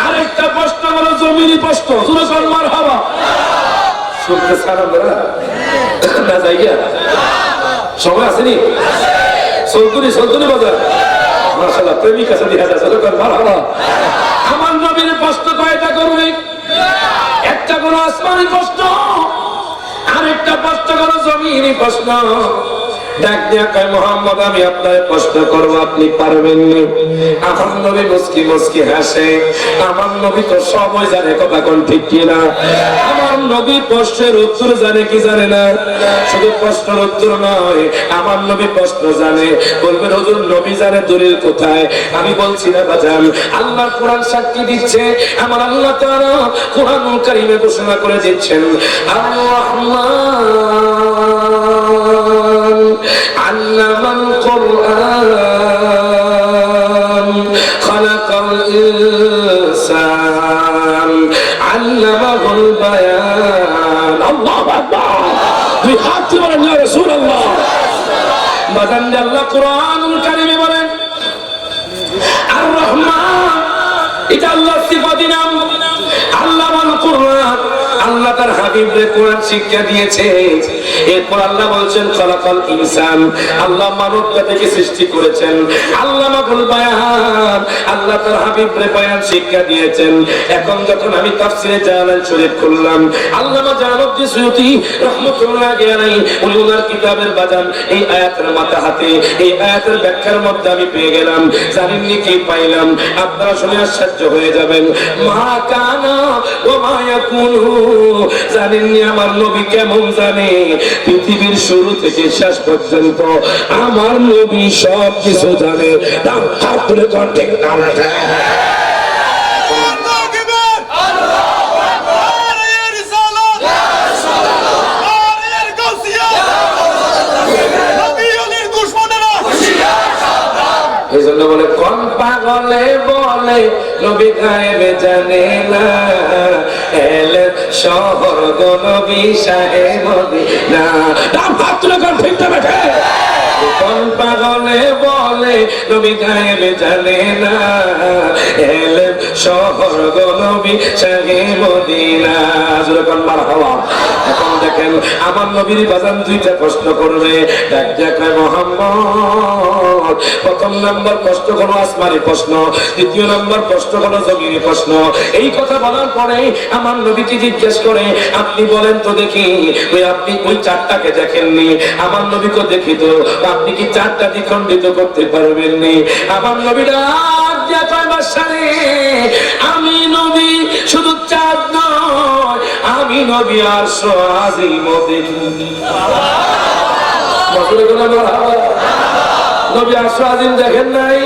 আরেকটা প্রশ্ন হলো জমিনি প্রশ্ন। জোরে বল মারহাবা। শুনতে সালাম না যাইয়া সময় আসেনি? সলতুনি সলতুনি বাজার মাশাআল্লাহ, প্রেমিক আছে দেখা যাচ্ছে। মারহাবা। আমার নবীর প্রশ্ন কয়টা করবে? একটা হলো আসমানি প্রশ্ন, আরেকটা প্রশ্ন হলো জমিনি প্রশ্ন। ডাক দিয়া কয়, মুহাম্মদ, আমি আপনার প্রশ্ন করব, আপনি পারবেন না? আমার নবী মুস্কি মুস্কি হাসে। আমার নবী তো সবই জানে, কথা কোন ঠিক কিনা? আমার নবী প্রশ্নের উত্তর জানে কি জানে না? শুধু প্রশ্নের উত্তর নয়, আমার নবী প্রশ্ন জানে। বলবেন হুজুর নবী জানে, দলিল কোথায়? আমি বলছি না বাজান, আল্লাহর কোরআন সাক্ষী দিচ্ছে। আমার আল্লাহ তাআলা কোরআনুল কারীমে ঘোষণা করে দিচ্ছেন, আর-রহমান আল্লামাল কুরআন খালাকাল ইনসান আল্লামাহুল বায়ান। আল্লাহু আকবার। দুই হাত তুলে বলেন, ইয়া রাসূলুল্লাহ। বাজান আল্লাহ কোরআনুল কারীমে বলেন, আর-রহমান, এটা আল্লাহর সিফাতি নাম। আল্লামাল কুরআন, আল্লাহ তার হাবিবকে কোরআন শিক্ষা দিয়েছে। এরপর আল্লাহ বলছেন, খালাকাল ইনসান, আল্লাহ মানব জাতিকে সৃষ্টি করেছেন। আল্লামাহুল বায়ান, আল্লাহ তার হাবিবকে বয়ান শিক্ষা দিয়েছেন। এখন যখন আমি তাফসীরে জালাল শরীফ খুললাম, আল্লামা জালালউদ্দিন সুয়ুতী রাহমাতুল্লাহি আলাইহি উনি ওনার কিতাবের বাজান এই আয়াতের মাথা হাতে এই আয়াতের ব্যাখ্যার মধ্যে আমি পেয়ে গেলাম। জানেননি কি পাইলাম? আপনারা শুনে আশ্চর্য হয়ে যাবেন। মা কানা ওয়া মা ইয়াকুনু, জানেননি আমার নবী কেমন জানে? পৃথিবীর শুরু থেকে শেষ পর্যন্ত আমার নবী সব কিছু জানে। তার হাত তুলে কন্টেক্ট না এই জন্য বলে কোন পাগলে বলে নবী গায়েবে জানে না, এলেন শহর গো নবী শাহে মদিনা। ঠিক তো বেঠে? কোন পাগলে বলে নবী গায়েবে জানে না, এলেন শহর গো নবী শাহে মদিনা। যখন মারহাবা। এখন দেখেন আমার নবীর বাজান দুইটা প্রশ্ন করবে, ডাক দেখায় মোহাম্মদ। প্রথম নাম্বার প্রশ্ন হলো আসমানি প্রশ্ন, দ্বিতীয় নাম্বার প্রশ্ন হলো জমিনি প্রশ্ন। এই কথা বলার পরে আমার নবীকে জিজ্ঞেস করে, আপনি বলেন তো দেখি, ওই আপনি ওই চারটাকে দেখেননি, আমার নবীকে দেখি তো, আপনি কি চারটা দ্বিখণ্ডিত করতে পারবেননি? আমার নবীরা আমি নবী শুধু চাঁদ নয়, আমি নবী আরশ আজিম। নবী আরশ আজিম দেখেন নাই?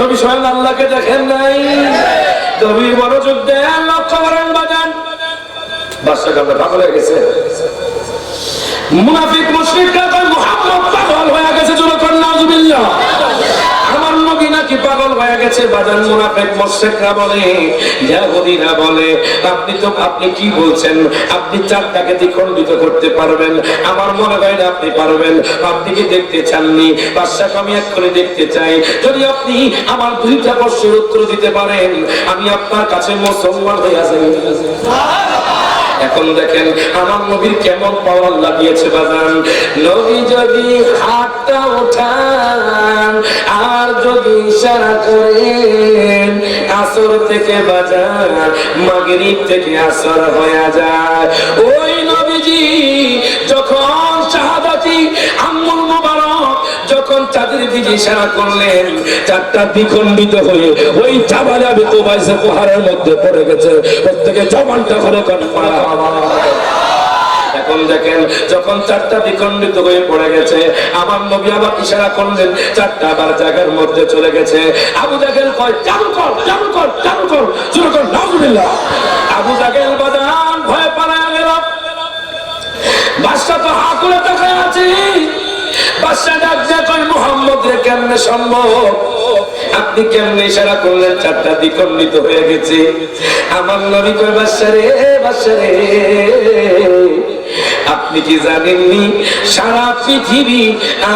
নবী স্বয়ং আল্লাহকে দেখেন নাই? নবী মনোযোগ দেন, লক্ষ্য করেন বাজান। বাদশা কামড়ে পাগল হয়ে গেছে, মুনাফিক মুশরিকরা কয় মুহাম্মদ পাগল হয়ে গেছে, জোরে কর নাউজুবিল্লাহ। আমার নবী নাকি পাগল হয়ে গেছে। বাজান মুনাফিক মুশরিকরা বলে, ইহুদিরা বলে, আপনি কি বলছেন? আপনি চারটাকে দ্বিখণ্ডিত করতে পারবেন? আমার মনে হয় না আপনি পারবেন। আপনি কি দেখতে চাননি? বাদশাকে আমি এক্ষুনি দেখতে চাই। যদি আপনি আমার দুইটা প্রশ্নের উত্তর দিতে পারেন, আমি আপনার কাছে মুসলমান হয়ে যাই। এখন দেখেন আমার নবীর কেমন পাওয়ার লাগিয়েছে বাজান। নবী যদি হাতটা ওঠান আর যদি ইশারা করেন, আসর থেকে বাজার, মাগরিব থেকে আসর হয়ে যায়। ওই নবীজি যখন শাহাদাতি আম্মুল মুবারক যখন চাঁদের দিকে ইশারা করলেন, চারটা দ্বিখণ্ডিত হয়ে ওই জাবালে আবি কুবাইসের পাহাড়ের মধ্যে পড়ে গেছে। প্রত্যেকে জবানটা করে কান পাড়া। এখন দেখেন যখন চারটা দ্বিখণ্ডিত হয়ে পড়ে গেছে, আমার নবী আবার ইশারা করলেন, চারটা আবার জায়গার মধ্যে চলে গেছে। আবু জাহেল কয় চালু কর, চালু কর, চালু কর, শুরু কর, নাউজুবিল্লাহ। আবু জাহেল বাদান ভয় পালায়া গেল। বাদশা তো হা করে তাকায় আছে। বাদশা ডাক দেয়, কয় মুহাম্মদ রে কেমনে সম্ভব? আপনি কেমনে ইশারা করলেন চারটা দ্বিখণ্ডিত হয়ে গেছে? আমার নবী কয়, বাদশা রে, বাদশা রে, আপনি কি জানেননি সারা পৃথিবী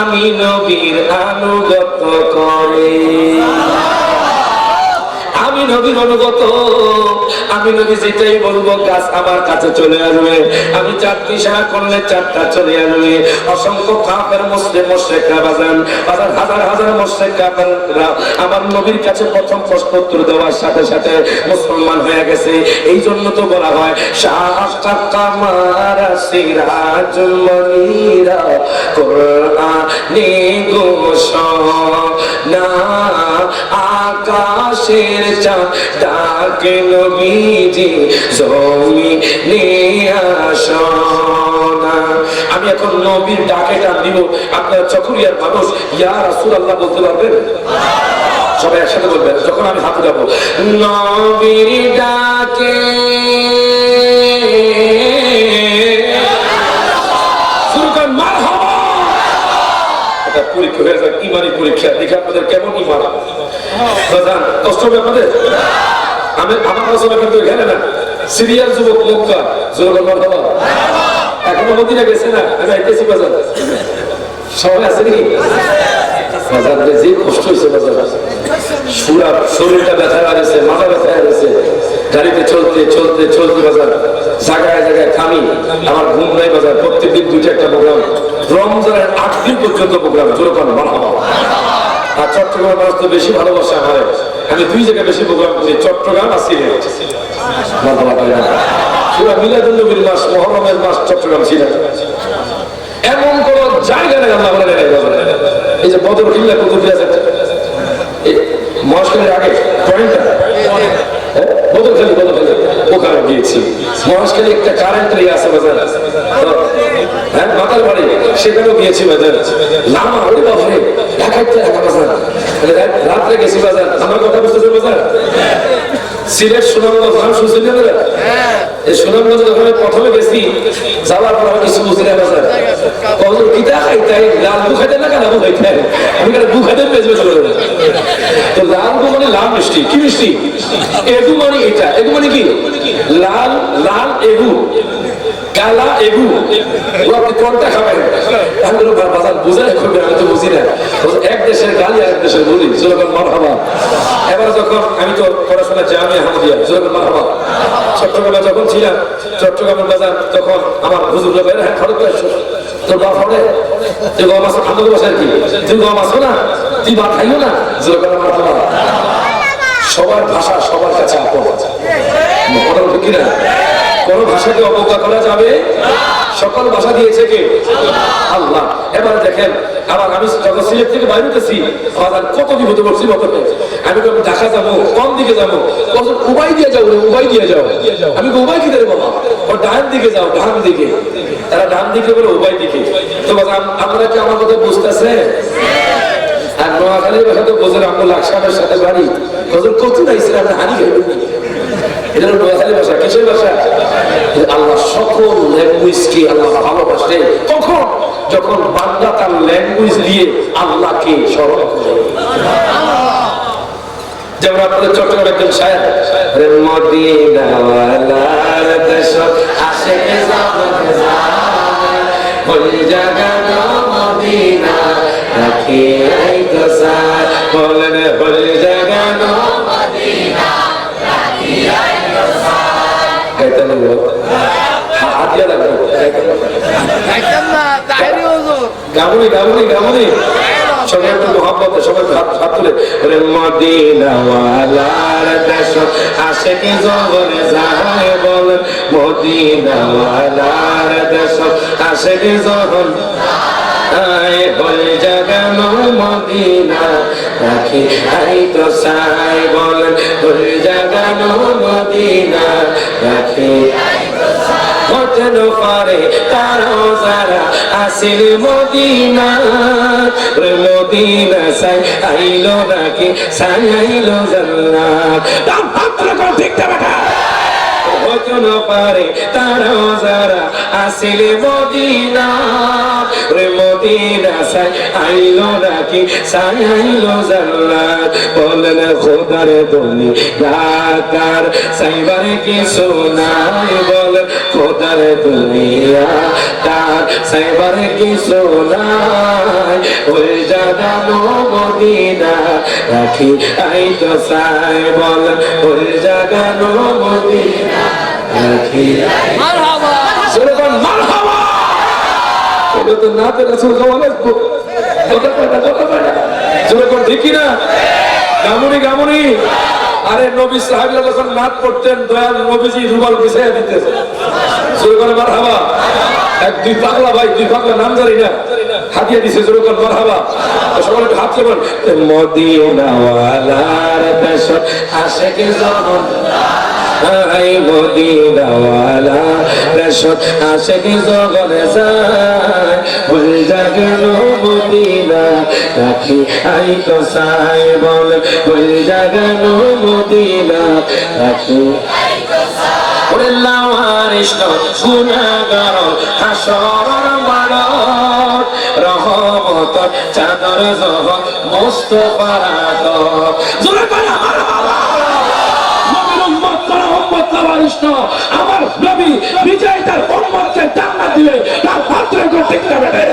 আমি নবীর আনুগত্য করে? আমি নবীর অনুগত। আমি নবী যেটাই বলবো গাছ আমার কাছে চলে আসবে। আমি চারটি ইশারা করলে চারটা চলে আসবে। অসংখ্য কাফের মুসলিম মুশরিকরা বাজান, হাজার হাজার মুশরিক কাফেররা আমার নবীর কাছে প্রথম প্রশ্ন উত্তর দেওয়ার সাথে সাথে মুসলমান হয়ে গেছে। এই জন্য তো বলা হয় শাআকা কামারা সিরাজুল মুনীরা, কোরআনে ঘোষণা, আকাশের চাঁদ ডাকে নবীজি জমিনে আসনা। আমি এখন নবীর ডাকে ডাক দিব। আপনারা চকরিয়ার মানুষ ইয়া রাসূলুল্লাহ বলতে পারবেন? সবাই একসাথে বলবেন যখন আমি হাত উঠাবো, নবীর ডাকে শুরু করেন মারহাবা। এটা পরীক্ষা হয়ে যাক, ইমানি পরীক্ষা, দেখে আপনাদের কেমন ইমান। কষ্ট হবে আপনাদের? আমার আলোচনা কিন্তু এখানে না, সিরিয়াল যুবক মুক্তা এখনো মদিনা গেছে না, আমি আইতেছি বাজার। সবাই আছে নাকি? বাজারে যে কষ্ট হয়েছে, বাজার পুরা শরীরটা ব্যথা গেছে, মাথা ব্যথা গেছে, গাড়িতে চলতে চলতে চলতে বাজার জায়গায় জায়গায় থামি। আমার ঘুম নাই বাজার। প্রত্যেকদিন দুইটা একটা প্রোগ্রাম, রমজানের 8 দিন পর্যন্ত প্রোগ্রাম। যেরকম আর চট্টগ্রাম মানুষ তো বেশি ভালোবাসা আমার। আমি 2 জায়গায় বেশি প্রোগ্রাম করি, চট্টগ্রাম আর সিলেট। পুরা মিলাদুন নবীর মাস, মুহররমের মাস চট্টগ্রাম সিলেট। এমন কোন জায়গা নেই আল্লাহ বলে নেই। এই যে বদর কিল্লা কুতুবি আছে, মহাশালের আগে পয়েন্টটা বদরখালি ওখানে গিয়েছি। মহাশালে একটা কারেন্টের আছে বাজার, হ্যাঁ মাতার বাড়ি, সেখানেও গিয়েছি বাজার। লামা ওই বাজারে একাইতে একা বাজার, রাত্রে গেছি বাজার। আমার কথা বুঝতেছে বাজার? সিলেট সুনামগঞ্জ নাম শুনছেন না? এই সুনামগঞ্জে যখন আমি প্রথমে গেছি, যাওয়ার পর আমি কিছু বুঝি না বাজার কখন কিতা খাইতাই, লাল গু খাইতে না কেন খাইতাই, আমি কেন গু খাইতে পেয়েছি চলে যাবে। তো লাল গু মানে লাল মিষ্টি, কি মিষ্টি? এগু মানে এটা, এগু মানে কি? লাল লাল এগু, কালা এগু, আপনি কোনটা খাবেন? বাজার বুঝাই করবে, আমি তো বুঝি না। এক দেশের গালি আর এক দেশের বলি, যেরকম মারহাবা। এবার যখন আমি তো পড়াশোনা জামিয়া হামদিয়া, যেরকম মারহাবা। চট্টগ্রামে যখন ছিলাম, চট্টগ্রামের বাজার তখন আমার হুজুর লোক হ্যাঁ খরচ আসছো তোর বাপ হবে, তুই গম আসো, আমাদের বাসায় কি তুই গম আসো না, তুই ভাত খাইও না, যেরকম মারহাবা। সবার ভাষা সবার কাছে আপন, কি না? কোন ভাষাকে অবজ্ঞা করা যাবে? সকল ভাষা দিয়েছে কে? আল্লাহ। এবার দেখেন, আবার আমি যখন সিলেট থেকে বাইরে উঠেছি, কত বিপদে পড়ছি, আমি ঢাকা যাবো, কোন দিকে যাবো, উবাই দিয়ে যাও, উবাই দিয়ে যাও। আমি উবাই কি দেবে বাবা, ও ডান দিকে যাও, ডান দিকে। তারা ডান দিকে বলে উবাই দিকে। তো আমরা কি আমার কথা বুঝতেছে? আর নোয়াখালীর ভাষা তো বোঝেন, আমরা লাকসামের সাথে বাড়ি কত নাইছে, আমরা হানি খাইবেন। এটা হলো নোয়াখালী ভাষা। কিসের ভাষা? আল্লাহ সকল ল্যাঙ্গুয়েজকে আল্লাহ ভালোবাসে তখন যখন বান্দা তার ল্যাঙ্গুয়েজ দিয়ে আল্লাহকে স্মরণ করে। যেমন আপনাদের চট্টগ্রাম একজন শায়ের, মদিনাওয়ালার দেশ আশিকে জামাতে যায়, ওই জাগানো মদিনা রাখি আইতো সার, বলেন ওই জাগানো মদিনা রাখি আইতো সার। গাইতে লাগবে, হাত দিয়ে লাগবে, গাইতাম না, তাইরি হুজুর গামুনি গামুনি গামুনি সবাই একটু মহব্বতে সবাই হাত তুলে, ওরে মদিনাওয়ালার দেশ আশিকে জগনে যায়, বলেন মদিনাওয়ালার দেশ আশিকে জগন জাগানো মদিনা রাখি আইতো সাই, বলেন জাগানো মদিনা রাখি হতেন পারে তারও যারা আসিল মদিনা, মদিনা সাই আইলো নাকি সাই আইলো জান্নাত। হতেন পারে তারও যারা আসিল মদিনা, মদিনা সাই আইলো নাকি সাই আইলো জান্নাত। বলেন খোদার দলি ডাকার সাইবার কিছু নাই, বলেন খোদার দুনিয়া তার সাইবার কিছু নাই, ওই জাগানো মদিনা রাখি আইতো সাই, বলেন ওই জাগানো মদিনা রাখি মারহাবা, যেরকম মারহাবা। এটা তো না পেলে রাসূল খাওয়া লাগবো, যেরকম ঠিকই না? গামুনি গামুনি। আরে নবী সাহাবীরা যখন নাচ পড়তেন, দয়াল নবীজি রুমাল বিছাইয়া দিতেন, জোরে করে মারহাবা। এক দুই পাগলা ভাই, দুই পাগলা নাম জানি না, হাতিয়ে দিছে, জোরে করে মারহাবা। সবাই একটু হাত বলেন, মদিনাওয়ালার দেশ আশিকে জগন্নাথ, মদিনাওয়ালা দেশ আশিকে জগনে যায়, ওই জাগানো মদিনা রাখি আইতো সাই, বলে ওই জাগানো মদিনা রাখি আইতো সাই। ওরে লাওয়ারিস গুনাহগার হাসরের মাঠত, রহমতের চাদর জহর মুস্তাফার আদর, জোরে করে মারহাবা। নবীর উম্মত করা উম্মত লাওয়ারিস না, আমার নবী নিজেই তার উম্মতকে জান্নাত দিবে, তার পাত্রে করে টিকতে পারে।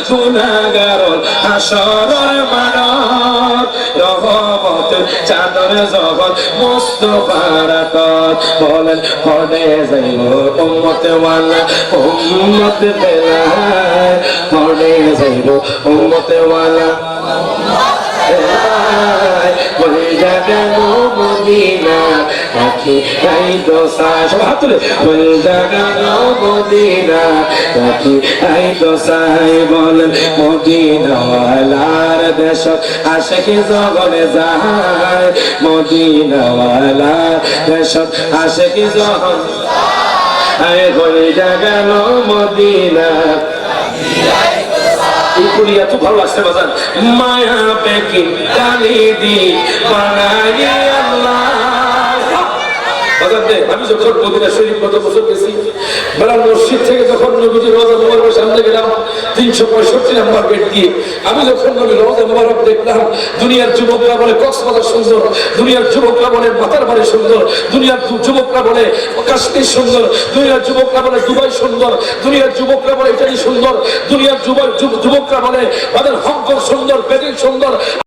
গুনাহগার হাসরের মাঠত, রহমতের চাদর জগৎ মুস্তাফার আদর, বলেন পড়ে যাইব উম্মতে ওয়ালা উম্মতে বেলায়, পড়ে যাইব উম্মতে ওয়ালা বলে জাগানো মদিনা রাখি আইতো সাই। সবাই হাত তুলে, বলে জাগানো মদিনা রাখি আইতো সাই, বলেন মদিনাওয়ালার দেশ আশিকে জগনে যায়, মদিনাওয়ালার দেশ আশিকে জগন আয়, বলে জাগানো মদিনা। এত ভালো আসছে বাজান, মায়া পেকি গালি দি বানাইয়া আমি যখন মদিনা শরীফ গত বছর গেছি, বেলাল মসজিদ থেকে যখন নবীজি রওজা মুবারকের সামনে গেলাম 365 নাম্বার গেট দিয়ে, আমি যখন নবী রওজা মুবারক দেখলাম, দুনিয়ার যুবকরা বলে কক্সবাজার সুন্দর, দুনিয়ার যুবকরা বলে মাতার বাড়ি সুন্দর, দুনিয়ার যুবকরা বলে কাশ্মীর সুন্দর, দুনিয়ার যুবকরা বলে দুবাই সুন্দর, দুনিয়ার যুবকরা বলে ইটালি সুন্দর, দুনিয়ার যুবকরা বলে তাদের হংকং সুন্দর, বেজিং সুন্দর।